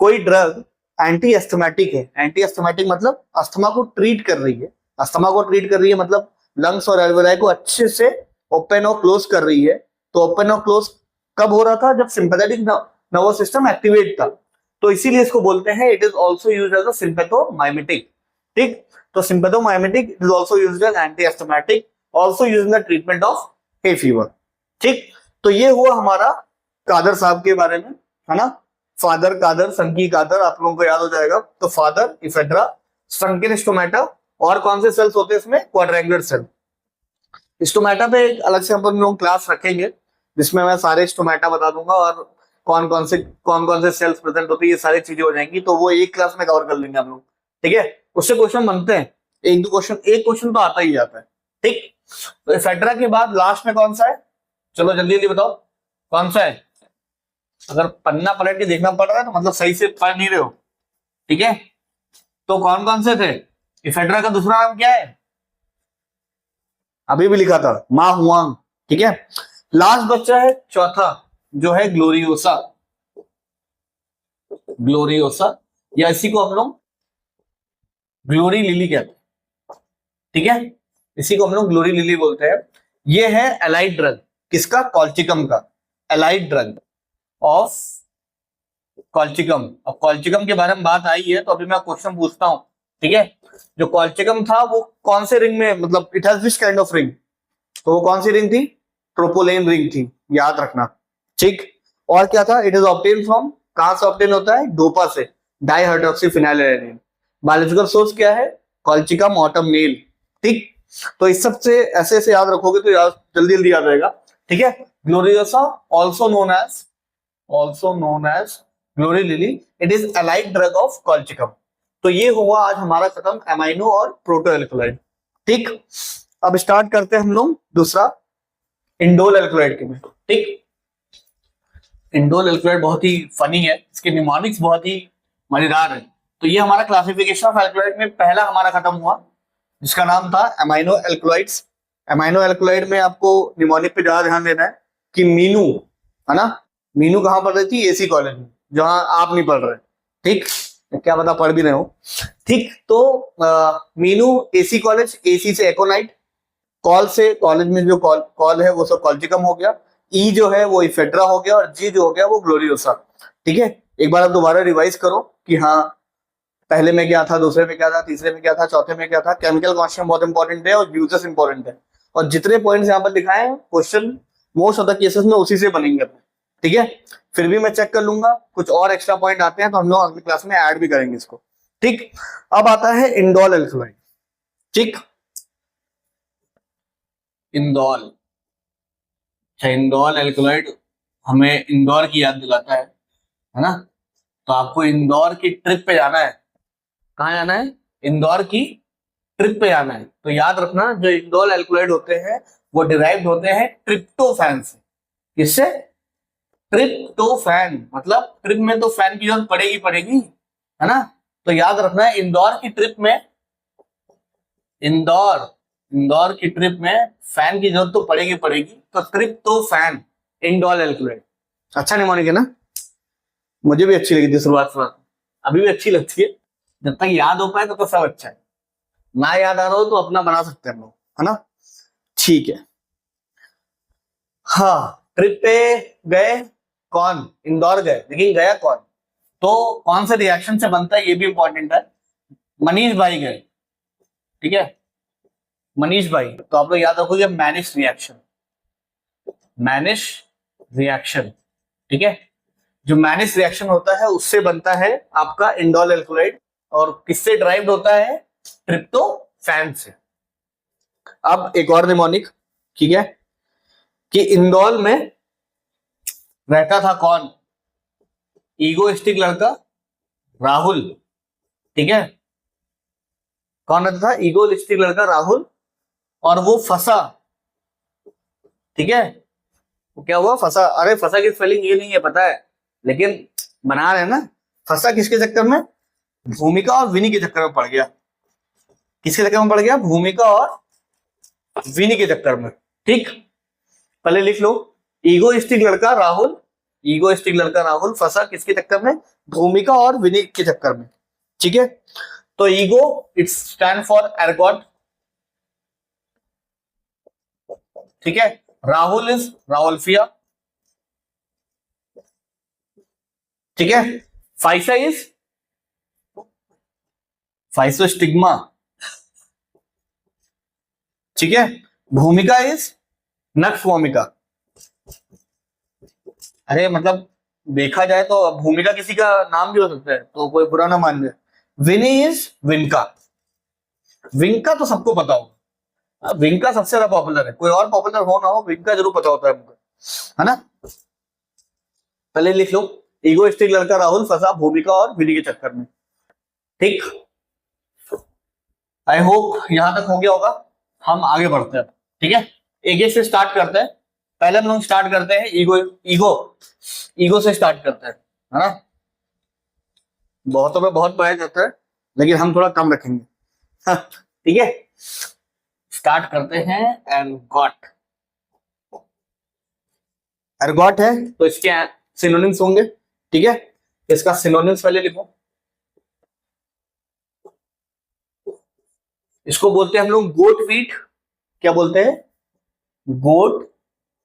कोई ड्रग एंटी एस्थमेटिक है, एंटी एस्थमेटिक मतलब अस्थमा को ट्रीट कर रही है, अस्थमा को ट्रीट कर रही है मतलब लंग्स और एल्वेलाई को अच्छे से ओपन और क्लोज कर रही है। तो ओपन और क्लोज कब हो रहा था? जब सिंपैथेटिक नर्वस सिस्टम एक्टिवेट था। तो इसीलिए इसको बोलते हैं it is also used as a sympathomimetic. ठीक, तो sympathomimetic is also used as anti asthmatic, also used in the treatment of hay fever. ठीक, तो ये हुआ हमारा कादर साहब के बारे में, है ना, फादर कादर, संकी कादर, आप लोगों को याद हो जाएगा। तो फादर इफेड्रा, संकेन स्टोमेटा, और कौन से सेल्स होते हैं इसमें? Quadrangular cell. स्टोमेटा पे एक अलग से हम लोग क्लास रखेंगे जिसमें मैं सारे स्टोमेटा बता दूंगा और कौन कौन से सेल्स प्रेजेंट होते हैं, ये सारी चीजें हो जाएंगी, तो वो एक क्लास में कवर कर लेंगे हम लोग। ठीक है, उससे क्वेश्चन बनते हैं, एक क्वेश्चन तो आता ही आता है। ठीक, तो एसेट्रा के बाद लास्ट में कौन सा है, चलो जल्दी जल्दी बताओ कौन सा है। अगर पन्ना पलट के देखना पड़ रहा है तो मतलब सही से पढ़ नहीं रहे हो। ठीक है, तो कौन कौन से थे, एसेट्रा का दूसरा नाम क्या है, अभी भी लिखा था, मा हुआंग। ठीक है, लास्ट बच्चा है चौथा, जो है ग्लोरियोसा। ग्लोरियोसा, या इसी को हम लोग ग्लोरी लिली कहते हैं। ठीक है, इसी को हम लोग ग्लोरी लिली बोलते हैं। ये है एलाइड ड्रग, किसका, कॉल्चिकम का, एलाइड ड्रग ऑफ कॉल्चिकम। अब कॉल्चिकम के बारे में बात आई है तो अभी मैं क्वेश्चन पूछता हूं। ठीक है, जो कॉल्चिकम था वो कौन से रिंग में, मतलब it has which kind of ring, तो वो कौन सी रिंग थी, ट्रोपोलेन रिंग थी, याद रखना। ठीक, और क्या था, इट इज ऑब्टेन फ्रॉम, कहां से ऑब्टेन होता है, डोपा से, डाइहाइड्रोक्सी फिनाइलएलेनिन। बायोलॉजिकल सोर्स क्या है, कॉल्चिकम ऑटमनेल। ठीक, तो इस सब से ऐसे ऐसे याद रखोगे तो याद जल्दी जल्दी याद रहेगा। ठीक है, Gloriosa also known as glory lily, it is allied drug of Colchicum. तो ये हुआ आज हमारा खत्म एमाइनो और प्रोटो एल्कलॉइड। ठीक, अब स्टार्ट करते हैं हम लोग दूसरा इंडोल एल्कलॉइड के में। ठीक, इंडोल एल्कलॉइड बहुत ही फनी है, इसके निमोनिक्स बहुत ही मजेदार है। तो ये हमारा क्लासिफिकेशन ऑफ एल्कलॉइड में पहला हमारा खत्म हुआ, जिसका नाम था एमाइनो एल्कलॉइड्स। एमाइनो एल्कलॉइड में आपको निमोनिक पे ज्यादा ध्यान देना है कि मीनू, है ना, मीनू कहां पढ़ रही थी, एसी कॉलेज में, जहां आप नहीं पढ़ रहे। ठीक, क्या पता पढ़ भी रहे हो। ठीक, तो मीनू एसी कॉलेज, एसी से एकोनाइट, कॉल से कॉलेज में जो कॉल है वो सब कॉल्चिकम हो गया, ई जो है वो इफेड्रा हो गया, और जी जो हो गया वो ग्लोरियोसा। ठीक है, एक बार आप दोबारा रिवाइज करो कि हाँ पहले में क्या था, दूसरे में क्या था, तीसरे में क्या था, चौथे में क्या था। केमिकल कॉन्स्टिट्यूएंट बहुत इंपॉर्टेंट है और यूजेस इंपॉर्टेंट है, और जितने पॉइंट्स यहाँ पर दिखाए हैं question most of the cases में उसी से बनेंगे। ठीक है, फिर भी मैं चेक कर लूंगा, कुछ और एक्स्ट्रा पॉइंट आते हैं तो हम लोग अगली क्लास में ऐड भी करेंगे इसको। ठीक, अब आता है इंडोल एल्कलॉइड। ठीक, इंडोल, इंडोल एल्कलॉइड हमें इंदौर की याद दिलाता है ना, तो आपको इंदौर की ट्रिप पे जाना है। कहाँ जाना है, इंदौर की ट्रिप पे जाना है। तो याद रखना जो इंडोल एल्कलॉइड होते हैं वो डिराइव्ड होते हैं ट्रिप्टोफैन से। किससे, ट्रिप्टोफैन, मतलब ट्रिप में तो फैन की जरूरत पड़ेगी, है ना। तो याद रखना है इंदौर की ट्रिप में, इंदौर की ट्रिप में फैन की जरूरत तो पड़ेगी, तो ट्रिप्टोफैन इंडोल एल्कलॉइड। अच्छा निमोनिक है ना, मुझे भी अच्छी लगी थी शुरुआत, अभी भी अच्छी लगती है। जब तक याद हो पाए तो सब अच्छा है, ना याद आ रहा हो तो अपना बना सकते हैं हम लोग, है ना। ठीक है, हाँ ट्रिप पे गए कौन, इंदौर गए, लेकिन गया कौन, तो कौन से रिएक्शन से बनता है ये भी इंपॉर्टेंट है। मनीष भाई गए, ठीक है, मनीष भाई, तो आप लोग याद रखोगे मैनिश रिएक्शन। ठीक है, जो मैनिश रिएक्शन होता है उससे बनता है आपका इंडोल एल्कलॉइड, और किससे ड्राइव्ड होता है, ट्रिप्टोफैन से। अब एक और निमोनिक, ठीक है, कि इंदौर में रहता था कौन, ईगोइस्टिक लड़का राहुल। ठीक है, कौन रहता था, ईगोइस्टिक लड़का राहुल, और वो फंसा। ठीक है, वो क्या हुआ, फंसा। अरे फंसा की स्पेलिंग ये नहीं है पता है, लेकिन बना रहे हैं ना। फंसा किसके चक्कर में, भूमिका और विनी के चक्कर में पड़ गया। किसके चक्कर में पड़ गया, भूमिका और विनी के चक्कर में। ठीक, पहले लिख लो, ईगोइस्टिक लड़का राहुल फंसा किसके चक्कर में, भूमिका और विनी के चक्कर में। ठीक है, तो ego it's stand for ergot. ठीक है, राहुल इज राहुल्फिया। ठीक है, फाइसा इज फाइसोस्टिग्मा। ठीक है, भूमिका इज नक्स भूमिका। अरे मतलब देखा जाए तो भूमिका किसी का नाम भी हो सकता है, तो कोई बुरा ना मान जाए। विनी इज विनका। विनका तो सबको पता होगा, विनका सबसे ज्यादा पॉपुलर है, कोई और पॉपुलर हो ना हो विनका जरूर पता होता है हमको, है ना। पहले लिख लो, ईगोइस्टिक लड़का राहुल फंसा भूमिका और विधि के चक्कर में। ठीक, आई होप यहां तक हो गया होगा। हम आगे बढ़ते हैं, ठीक है, एक से स्टार्ट करते हैं। पहले हम लोग स्टार्ट करते हैं ईगो ईगो ईगो से स्टार्ट करते हैं, है ना। बहुतों में बहुत पाया जाता है, लेकिन हम थोड़ा कम रखेंगे। हाँ, ठीक है, स्टार्ट करते हैं। एर्गॉट, एर्गॉट है तो इसके सिनोनिम्स होंगे, ठीक है। इसका सिनोनिम्स पहले लिखो। इसको बोलते हैं हम लोग गोट वीट। क्या बोलते हैं? गोट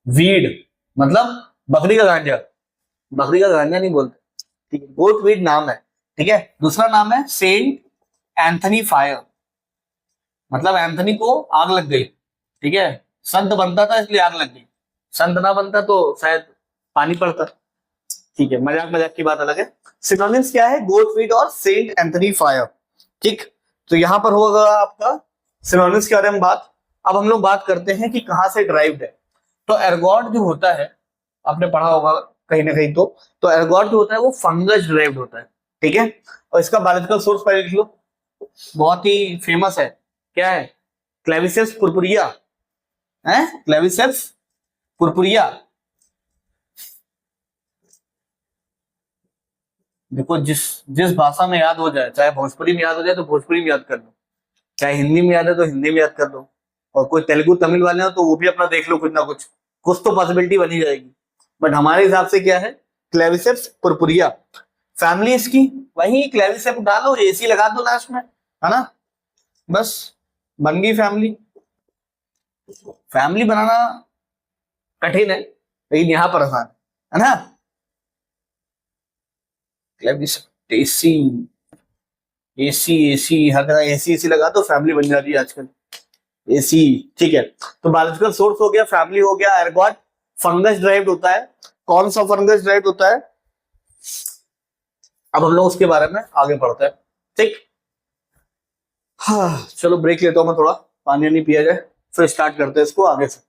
वीड, मतलब बकरी का गांजा। बकरी का गांजा नहीं बोलते, ठीक है, गोट वीड नाम है, ठीक है। दूसरा नाम है सेंट एंथनी फायर, मतलब एंथनी को आग लग गई, ठीक है। संत बनता था इसलिए आग लग गई, संत ना बनता तो शायद पानी पड़ता, ठीक है। मजाक मजाक की बात अलग है। सिनोनिम्स क्या है? गोट वीड और सेंट एंथनी फायर, ठीक। तो यहां पर होगा आपका सिनोनिम्स के बारे में बात। अब हम लोग बात करते हैं कि कहां से ड्राइव्ड है। तो एर्गॉट जो होता है, आपने पढ़ा होगा कहीं ना कहीं, तो एर्गॉट जो होता है वो फंगस ड्राइव्ड होता है, ठीक है। और इसका बायोलॉजिकल सोर्स पहले लिख लो, बहुत ही फेमस है। क्या है? क्लेविसेप्स पुरपुरिया है, क्लेविसेप्स पुरपुरिया। देखो, जिस जिस भाषा में याद हो जाए, चाहे भोजपुरी में याद हो जाए तो भोजपुरी में याद कर लो, चाहे हिंदी में याद है तो हिंदी में याद कर लो, और कोई तेलुगु तमिल वाले हो तो वो भी अपना देख लो, कुछ ना कुछ तो पॉसिबिलिटी बनी जाएगी। बट हमारे हिसाब से क्या है? Claviceps purpurea. फैमिली इसकी वही क्लेविसेप्स डालो, एसी लगा दो लास्ट में, है ना, बस बन गई फैमिली। फैमिली बनाना कठिन है, लेकिन यहां पर आसान है ना। क्लेविसेप्स एसी, एसी एसी हर जगह एसी एसी लगा दो, फैमिली बन जाती है आजकल, एसी, ठीक है। तो बायोलॉजिकल सोर्स हो गया, फैमिली हो गया, एर्गॉट फंगस ड्राइव्ड होता है। कौन सा फंगस ड्राइव्ड होता है? अब हम लोग उसके बारे में आगे बढ़ते हैं, ठीक। हाँ, चलो ब्रेक लेता हूं मैं, थोड़ा पानी नहीं पिया जाए, फिर स्टार्ट करते हैं इसको आगे से।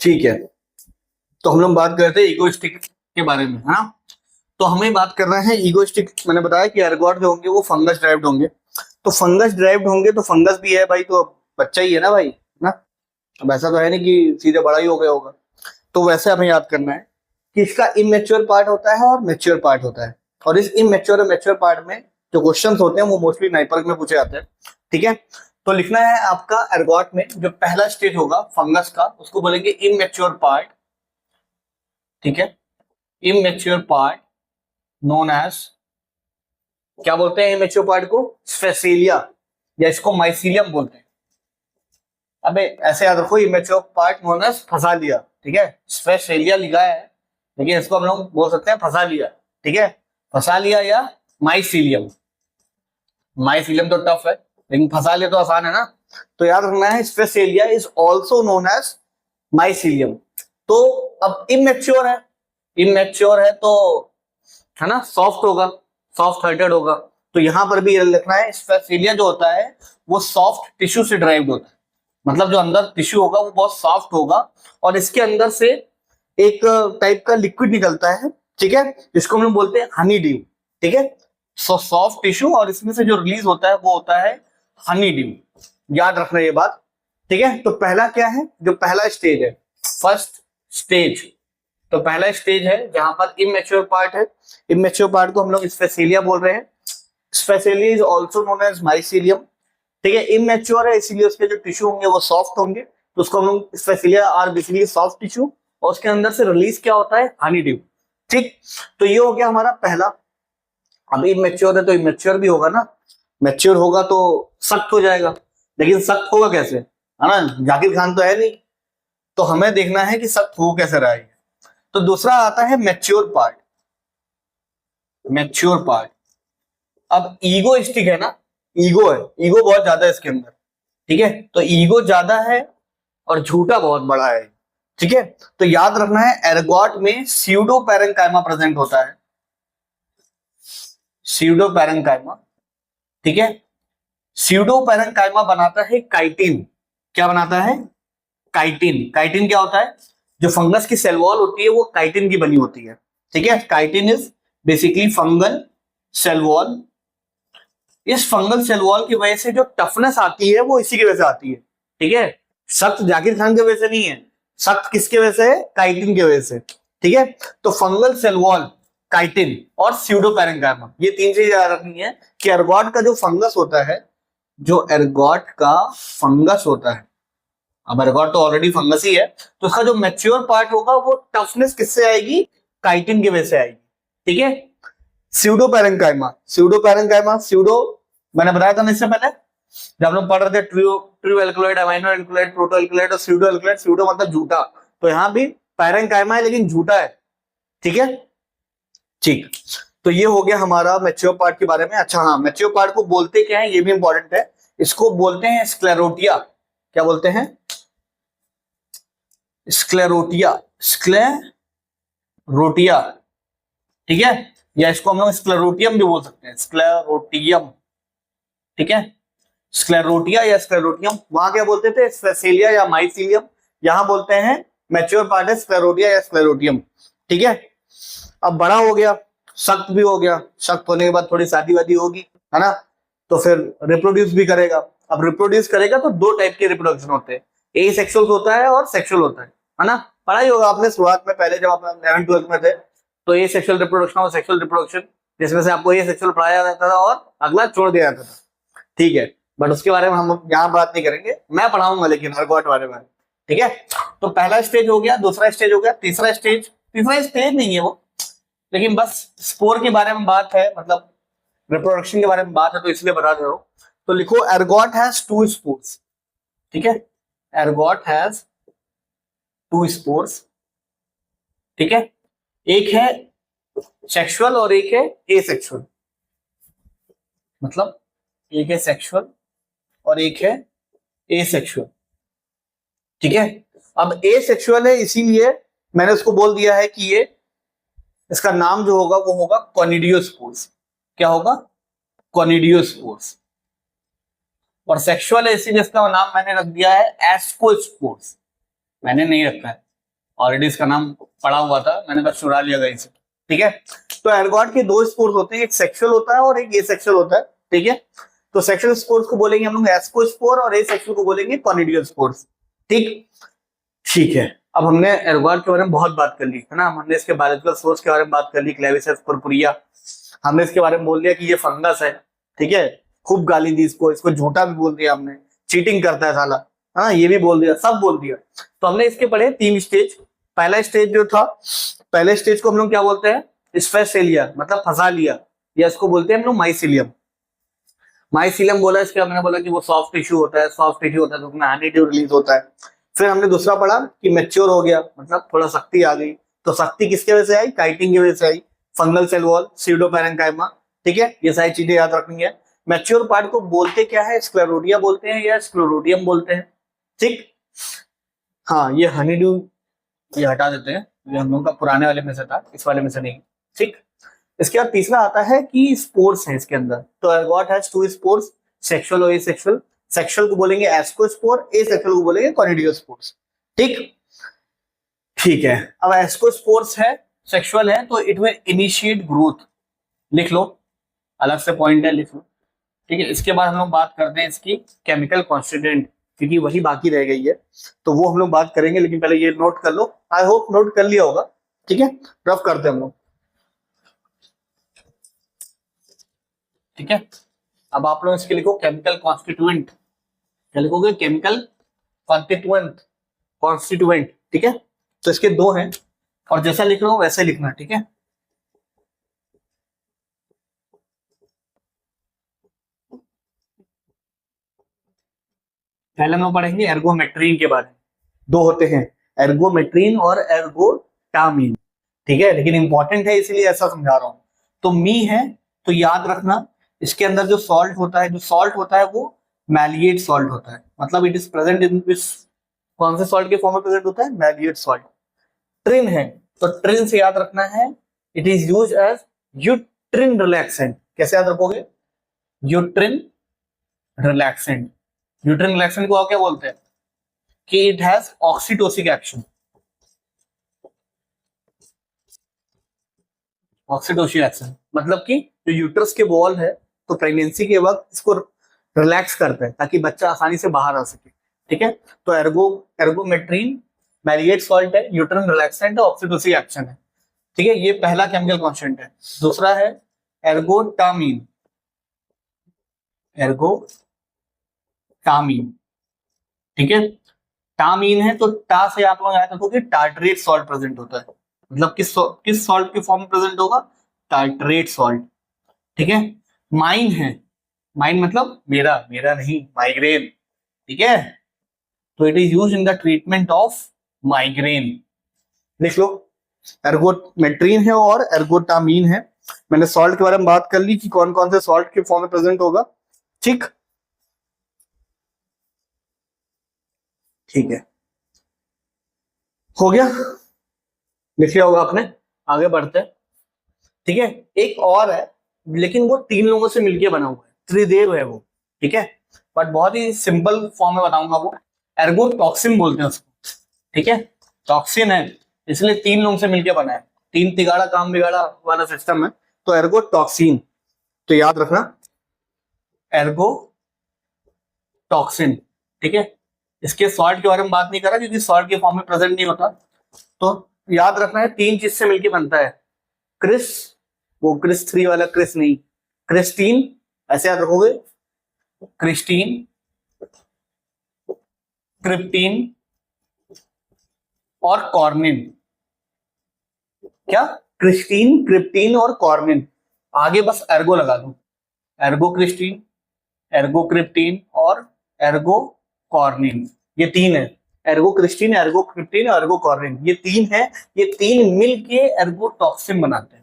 ठीक है, तो हम लोग बात करते हैं ईगोइस्टिक के बारे में, है ना। तो हमें बात कर रहे हैं ईगोइस्टिक। मैंने बताया कि एर्गॉट जो होंगे वो फंगस ड्राइव्ड होंगे। तो फंगस ड्राइव्ड होंगे तो फंगस भी है भाई, तो बच्चा ही है ना भाई, ना। अब ऐसा तो है नहीं कि सीधे बड़ा ही हो गया होगा। तो वैसे हमें याद करना है कि इसका इमेच्योर पार्ट होता है और मेच्योर पार्ट होता है। और इस इमेच्योर और मेच्योर पार्ट में जो क्वेश्चंस होते हैं वो मोस्टली नाइपर्क में पूछे जाते हैं, ठीक है। तो लिखना है आपका एर्गॉट में जो पहला स्टेज होगा फंगस का, उसको बोलेंगे इमेच्योर पार्ट, ठीक है। इमेच्योर पार्ट नोन एज, क्या बोलते हैं इमेच्योर पार्ट को? स्पेसिलिया, या इसको माइसीलियम बोलते हैं। अबे ऐसे याद रखो, इमेच्योर पार्ट नोन एज फंसा लिया, ठीक है। स्पेसिलिया लिखा है, लेकिन इसको हम लोग बोल सकते हैं फंसा लिया, ठीक है। फंसा लिया या माइसीलियम। माइसीलियम तो टफ है, लेकिन फंसा लिया तो आसान है ना। तो याद रखना है sphacelia is also known as mycelium. तो अब इमेच्योर है, इमेच्योर है तो, है ना, सॉफ्ट होगा, सॉफ्ट हार्टेड होगा। तो यहां पर भी लिखना है स्पेसिलिया जो होता है वो सॉफ्ट टिश्यू से ड्राइव्ड होता है, मतलब जो अंदर टिश्यू होगा वो बहुत सॉफ्ट होगा, और इसके अंदर से एक टाइप का लिक्विड निकलता है, ठीक है, जिसको हम लोग बोलते हैं हनी ड्यू, ठीक है। सो सॉफ्ट टिश्यू, और इसमें से जो रिलीज होता है वो होता है हनी ड्यू। याद रखना ये बात, ठीक है। तो पहला क्या है? जो पहला स्टेज है, फर्स्ट स्टेज, तो पहला स्टेज है जहां पर इमेच्योर पार्ट है। इमेच्योर पार्ट को हम लोग स्पेसिलिया बोल रहे हैं। Sphacelia is also known as mycelium, ठीक है। इमेच्योर है इसीलिए उसके जो टिश्यू होंगे वो सॉफ्ट होंगे, तो उसको हम लोग sphacelia are basically soft tissue, और उसके अंदर से रिलीज क्या होता है? हनी ड्यू, ठीक। तो ये हो गया हमारा पहला। अब इमेच्योर है तो इमेच्योर भी होगा ना, मैच्योर होगा तो सख्त हो जाएगा, लेकिन सख्त होगा कैसे, है ना, जाकिर खान तो है नहीं, तो हमें देखना है कि सख्त हो कैसे रहा है। तो दूसरा आता है मैच्योर पार्ट, मैच्योर पार्ट। अब ईगोइस्टिक है ना, ईगो है, ईगो बहुत ज्यादा है इसके अंदर, ठीक है। तो ईगो ज्यादा है और झूठा बहुत बड़ा है, ठीक है। तो याद रखना है एर्गॉट में स्यूडो पैरेंकाइमा प्रेजेंट होता है, स्यूडो पैरेंकाइमा, ठीक है। स्यूडो पैरेंकाइमा बनाता है काइटिन, क्या बनाता है? काइटिन। काइटिन क्या होता है? जो फंगस की सेल वॉल होती है वो काइटिन की बनी होती है, ठीक है। Chitin is basically fungal cell wall. इस फंगल सेल वॉल की वजह से जो टफनेस आती है वो इसी की वजह से आती है, ठीक है। सख्त जाकिर खान की वजह से नहीं है, सख्त किसके वजह से है? काइटिन की वजह से, ठीक है। तो फंगल सेल वॉल, काइटिन और स्यूडोपैरेन्काइमा, ये तीन चीजें याद रखनी है कि एर्गोट का जो फंगस होता है, जो एर्गोट का फंगस होता है, अब एर्गोट तो ऑलरेडी फंगस ही है, तो उसका जो मैच्योर पार्ट होगा वो टफनेस किससे आएगी? काइटिन की वजह से आएगी, ठीक है। स्यूडोपैरेन्काइमा, स्यूडोपैरेन्काइमा, स्यूडो मैंने बताया था ना इससे पहले जब हम लोग पढ़ रहे थे true alkaloid, amino alkaloid, proto alkaloid और स्यूडो एल्कलॉइड। स्यूडो मतलब झूठा, तो यहां भी पैरेन्काइमा है लेकिन झूठा है, ठीक है। ठीक, तो ये हो गया हमारा मैच्योर पार्ट के बारे में। अच्छा हाँ, मैच्योर पार्ट को बोलते क्या है ये भी इंपॉर्टेंट है। इसको बोलते हैं स्क्लेरोटिया। क्या बोलते हैं? स्क्लेरोटिया, स्क्लेरोटिया, ठीक है। या इसको हम लोग स्क्लेरोटियम भी बोल सकते हैं, स्क्लेरोटियम, ठीक है। स्क्लेरोटिया या स्क्लेरोटियम, वहां क्या बोलते थे? स्पेसिलिया या माइसिलियम। यहां बोलते हैं मैच्योर पार्ट है स्क्लेरोटिया या स्क्लेरोटियम, ठीक है। अब बड़ा हो गया, सख्त भी हो गया, सख्त होने के बाद थोड़ी शादी वादी होगी, है ना, तो फिर रिप्रोड्यूस भी करेगा। अब रिप्रोड्यूस करेगा तो दो टाइप के रिप्रोडक्शन होते हैं, ए सेक्सुअल होता है और सेक्सुअल होता है ना। पढ़ा ही होगा आपने शुरुआत में, पहले जब आप 11th-12th में थे, तो ए सेक्सुअल रिप्रोडक्शन और सेक्सुअल रिप्रोडक्शन, जिसमें से आपको ए सेक्सुअल पढ़ाया जाता था और अगला छोड़ दिया जाता था, ठीक है। बट उसके बारे में हम यहाँ बात नहीं करेंगे, मैं पढ़ाऊंगा लेकिन एर्गोट बारे में, ठीक है। तो पहला स्टेज हो गया, दूसरा स्टेज हो गया, तीसरा स्टेज नहीं है वो, लेकिन बस स्पोर के बारे में बात है, मतलब रिप्रोडक्शन के बारे में बात है, तो इसलिए बता दे रहा हूं। तो लिखो एर्गोट हैज टू स्पोर्स, ठीक है। एर्गोट हैज टू स्पोर्स, ठीक है। एक है सेक्सुअल और एक है एसेक्सुअल, मतलब एक है सेक्सुअल और एक है एसेक्सुअल, ठीक है। अब एसेक्सुअल है इसीलिए मैंने उसको बोल दिया है कि ये, इसका नाम जो होगा वो होगा कॉनिडियोस्पोर्स। क्या होगा? कॉनिडियोस्पोर्स। और सेक्सुअल है इसीलिए इसका नाम मैंने रख दिया है एस्कोस्पोर्स। मैंने नहीं रखा है, ऑलरेडी इसका नाम पड़ा हुआ था, मैंने बस चुरा लिया गया इसे, ठीक है। तो एर्गोट के दो स्पोर्स होते हैं, एक सेक्सुअल होता है और एक एसेक्सुअल होता है, ठीक है। तो सेक्सुअल स्पोर्स को बोलेंगे हम लोग एस्कोस्पोर और एसेक्सुअल को बोलेंगे कॉनिडियोस्पोर्स, ठीक। ठीक है, अब हमने एर्गोट के बारे में बहुत बात कर ली है ना, हमने इसके बायोलॉजिकल सोर्स के बारे में बात कर ली, क्लेविसेस पर्पुरिया, हमने इसके बारे में बोल दिया कि ये फंगस है, ठीक है। खूब गाली दी इसको, इसको झूठा भी बोल दिया हमने, चीटिंग करता है साला, हाँ ये भी बोल दिया, सब बोल दिया। तो हमने इसके पढ़े 3 स्टेज। पहला स्टेज जो था, पहले स्टेज को हम लोग क्या बोलते हैं? स्पेसिलिया, मतलब फंसा लिया, या इसको बोलते हैं हम लोग माइसिलियम। माइसिलियम बोला इसके, हमने बोला कि वो सॉफ्ट टिश्यू होता है, सॉफ्ट टिश्यू होता है तो उसमें हनीड्यू रिलीज होता है। फिर हमने दूसरा पढ़ा कि मैच्योर हो गया, मतलब थोड़ा शक्ति आ गई, तो शक्ति किसके वजह से आई? काइटिन की वजह से आई। फंगल सेल वॉल, स्यूडोपैरेन्काइमा, ठीक है, ये सारी चीजें याद रखनी है। मैच्योर पार्ट को बोलते क्या है? स्क्लेरोटिया बोलते हैं या स्क्लेरोटियम बोलते हैं, ठीक। हाँ, ये हनीड्यू ये हटा देते हैं, ये हम लोग का पुराने वाले में से था, इस वाले में से नहीं, ठीक। इसके बाद तीसरा आता है कि स्पोर्स है इसके अंदर। तो ergot has two spores, sexual और एसेक्सुअल। सेक्सुअल को बोलेंगे एस्कोस्पोर, एसेक्सुअल को बोलेंगे कॉनिडियोस्पोर्स, ठीक। ठीक है, अब एस्कोस्पोर्स है, सेक्सुअल है, तो इट विल इनिशिएट ग्रोथ। लिख लो, अलग से पॉइंट है, लिख लो, ठीक है। इसके बाद हम लोग बात करते हैं इसकी केमिकल कॉन्स्टिट्यूएंट, क्योंकि वही बाकी रह गई है, तो वो हम लोग बात करेंगे, लेकिन पहले ये नोट कर लो। आई होप नोट कर लिया होगा, ठीक है। रफ करते हैं हम लोग, ठीक है। अब आप लोग इसके लिखो केमिकल कॉन्स्टिट्यूएंट। क्या लिखोगे? केमिकल कॉन्स्टिट्यूएंट, कॉन्स्टिट्यूएंट, ठीक है। तो इसके दो हैं, और जैसा लिख रहा हूं वैसे लिखना, ठीक है। पहले हम लोग पढ़ेंगे एर्गोमेट्रीन के बारे में। दो होते हैं, एर्गोमेट्रीन और एर्गोटामीन, ठीक है, लेकिन इंपॉर्टेंट है इसलिए ऐसा समझा रहा हूं। तो मी है, तो याद रखना इसके अंदर जो सॉल्ट होता है, जो सॉल्ट होता है वो मैलिएट सॉल्ट होता है, मतलब it is present in this, कौन से सॉल्ट के फॉर्म में प्रेजेंट होता है? मैलिएट सॉल्ट। ट्रिन है, तो ट्रिन से याद रखना है it is use as uterine relaxant. कैसे याद रखोगे? Uterine relaxant. यूट्रिन रिलैक्सेंट को आप क्या बोलते हैं? कि it has oxytocic action. Oxytocic action मतलब कि जो यूट्रस के वॉल है तो प्रेगनेंसी के वक्त इसको रिलैक्स करता है ताकि बच्चा आसानी से बाहर आ सके। ठीक है, तो एर्गोमेट्रिन मैलिएट सॉल्ट है, यूट्रन रिलैक्सेंट है, ऑक्सीटोसिक एक्शन है। ठीक है, ये पहला केमिकल कॉन्स्टेंट है। दूसरा है एर्गोटामीन। एर्गोटामीन, ठीक है, टामीन है तो टा से आप लोग याद रखो कि टार्टरेट सॉल्ट प्रेजेंट होता है। मतलब किस सॉल्ट के फॉर्म में प्रेजेंट होगा? Tartrate salt. ठीक है, माइन है, माइन मतलब मेरा नहीं, माइग्रेन। ठीक है, तो it is use in the treatment of migraine. लिख लो, एर्गोमेट्रिन है और एर्गोटामीन है। मैंने सॉल्ट के बारे में बात कर ली कि कौन कौन से सॉल्ट के फॉर्म में प्रेजेंट होगा। ठीक है, हो गया, लिख लिया होगा आपने। आगे बढ़ते हैं। ठीक है, एक और है लेकिन वो 3 लोगों से मिलकर बना हुआ है, त्रिदेव है वो। ठीक है, बट बहुत ही सिंपल फॉर्म में बताऊंगा वो। एर्गोटॉक्सिन बोलते हैं उसको। ठीक है, टॉक्सिन है इसलिए 3 लोगों से मिलकर बना है, 3 तिगाड़ा काम बिगाड़ा वाला सिस्टम है, तो एर्गोटॉक्सिन। तो याद रखना एर्गोटॉक्सिन। ठीक है, इसके सॉल्ट के बारे में बात नहीं कर रहा क्योंकि सॉल्ट के फॉर्म में प्रेजेंट नहीं होता। तो याद रखना है 3 चीज से मिलकर बनता है। क्रिस, वो क्रिस 3 वाला क्रिस नहीं, क्रिस्टीन, ऐसे याद रखोगे, क्रिस्टीन, क्रिप्टीन और कॉर्निन। क्या? क्रिस्टीन, क्रिप्टीन और कॉर्निन। आगे बस एर्गो लगा दो, एर्गो क्रिस्टीन, एर्गो क्रिप्टीन और एर्गो कॉर्निन। ये 3 है, एर्गो क्रिस्टीन, एर्गो क्रिप्टीन और एर्गो कॉर्निन। ये 3 है, ये 3 मिलके एर्गोटॉक्सिन बनाते हैं।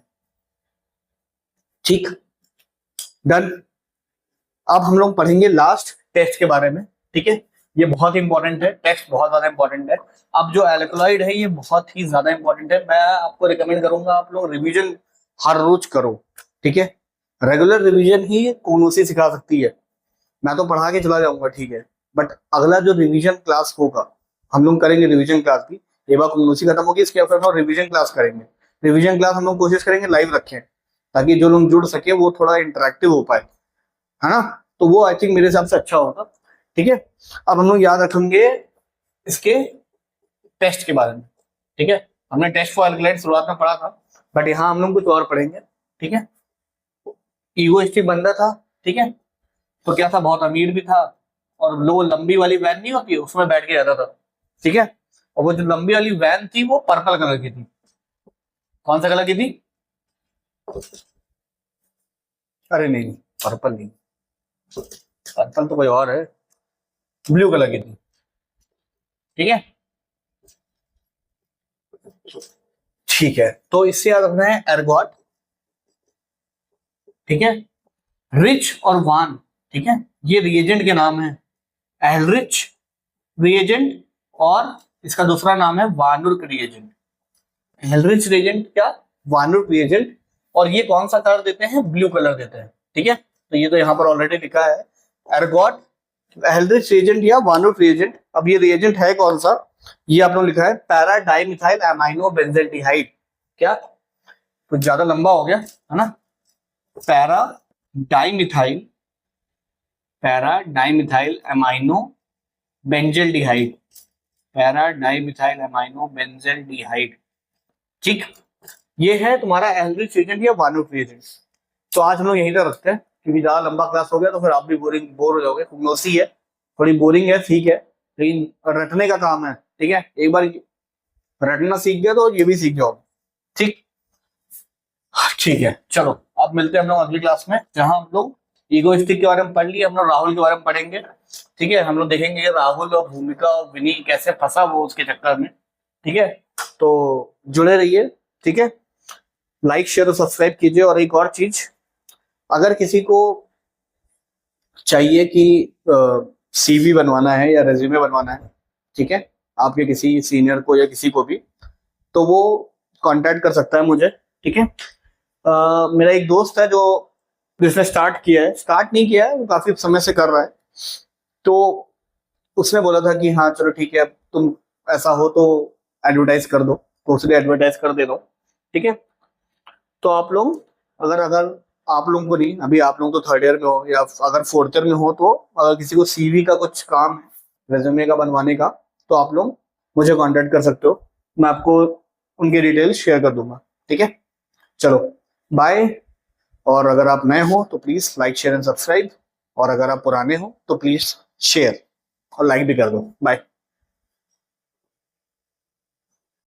ठीक, डन। अब हम लोग पढ़ेंगे लास्ट टेस्ट के बारे में। ठीक है, ये बहुत इंपॉर्टेंट है, टेस्ट बहुत ज्यादा इंपॉर्टेंट है। अब जो एल्कलॉइड है ये बहुत ही ज्यादा इंपॉर्टेंट है। मैं आपको रिकमेंड करूंगा आप लोग रिवीजन हर रोज करो। ठीक है, रेगुलर रिवीजन ही कौनोसी सिखा सकती है। मैं तो पढ़ा के चला जाऊंगा, ठीक है, बट अगला जो रिवीजन क्लास होगा हम लोग करेंगे रिवीजन क्लास की। एक बार कौनोसी खत्म होगी इसके बाद हम रिवीजन क्लास करेंगे। रिवीजन क्लास हम लोग कोशिश करेंगे लाइव रखें ताकि जो लोग जुड़ सके वो थोड़ा इंटरेक्टिव हो पाए, है ना, तो वो आई थिंक मेरे हिसाब से अच्छा होगा। ठीक है, अब हम लोग याद रखेंगे इसके टेस्ट के बारे में। ठीक है, हमने टेस्ट फॉर एल्कलाइड शुरुआत में पढ़ा था, बट यहाँ हम लोग कुछ और पढ़ेंगे। ठीक है, ईगोइस्टिक बंदा था। ठीक है, तो क्या था, बहुत अमीर भी था और वो लंबी वाली वैन नहीं होती उसमें बैठ के जाता था। ठीक है, और वो जो लंबी वाली वैन थी वो पर्पल कलर की थी। कौन सा कलर की थी? अरे नहीं, पर्पल नहीं, पर्पल तो कोई और है, ब्लू कलर की थी। ठीक है, ठीक है, तो इससे याद रखना है एर्गोट। ठीक है, रिच और वान, ठीक है, ये रिएजेंट के नाम है। एल्रिच रिएजेंट और इसका दूसरा नाम है वानुर्क रिएजेंट। एल्रिच रिएजेंट क्या, वानुर्क रिएजेंट, और ये कौन सा कलर देते हैं? ब्लू कलर देते हैं। ठीक है, तो ये तो यहाँ पर ऑलरेडी लिखा है एर्गोट, एल्रिच रिएजेंट या वानुर्क रिएजेंट। अब ये रिएजेंट है कौन सा, ये आप लोग लिखा है पैरा डाइमिथाइल एमाइनो बेंजेल्डिहाइड। क्या, कुछ ज्यादा लंबा हो गया है ना, para dimethyl amino benzaldehyde, para dimethyl amino benzaldehyde. ठीक, ये है तुम्हारा एल्ड्रिच रिएजेंट या वानुर्क रिएजेंट। तो आज हम लोग यहीं तक रखते हैं क्योंकि ज्यादा लंबा क्लास हो गया तो फिर आप भी बोर हो जाओगे। कॉग्नोसी है, थोड़ी बोरिंग है, ठीक है, लेकिन रटने का काम है। ठीक है, एक बार रटना सीख गया तो ये भी सीख जाओ। ठीक, ठीक है, चलो अब मिलते हैं हम लोग अगली क्लास में जहां हम लोग ईगोइस्टिक के बारे में पढ़ लिए, हम लोग राहुल के बारे में पढ़ेंगे। ठीक है, हम लोग देखेंगे राहुल और भूमिका और विनी कैसे फंसा वो उसके चक्कर में। ठीक है, तो जुड़े रहिए। ठीक है, लाइक शेयर और सब्सक्राइब कीजिए। और एक और चीज, अगर किसी को चाहिए कि सीवी बनवाना है या रेज्यूमे बनवाना है, ठीक है, आपके किसी सीनियर को या किसी को भी, तो वो कांटेक्ट कर सकता है मुझे। ठीक है, मेरा एक दोस्त है जो जिसने स्टार्ट नहीं किया है, वो काफी समय से कर रहा है, तो उसने बोला था कि हाँ चलो ठीक है, अब तुम ऐसा हो तो एडवर्टाइज कर दो, तो उसने एडवर्टाइज कर दे दो। ठीक है, तो आप लोग अगर अगर आप लोगों को नहीं, अभी आप लोग तो थर्ड ईयर में हो या अगर फोर्थ ईयर में हो, तो अगर किसी को सीवी का कुछ काम है रेज्यूमे का बनवाने का, तो आप लोग मुझे कांटेक्ट कर सकते हो, मैं आपको उनके डिटेल्स शेयर कर दूंगा। ठीक है, चलो बाय। और अगर आप नए हो तो please like share and subscribe, और अगर आप पुराने हो तो प्लीज शेयर और लाइक भी कर दो। बाय।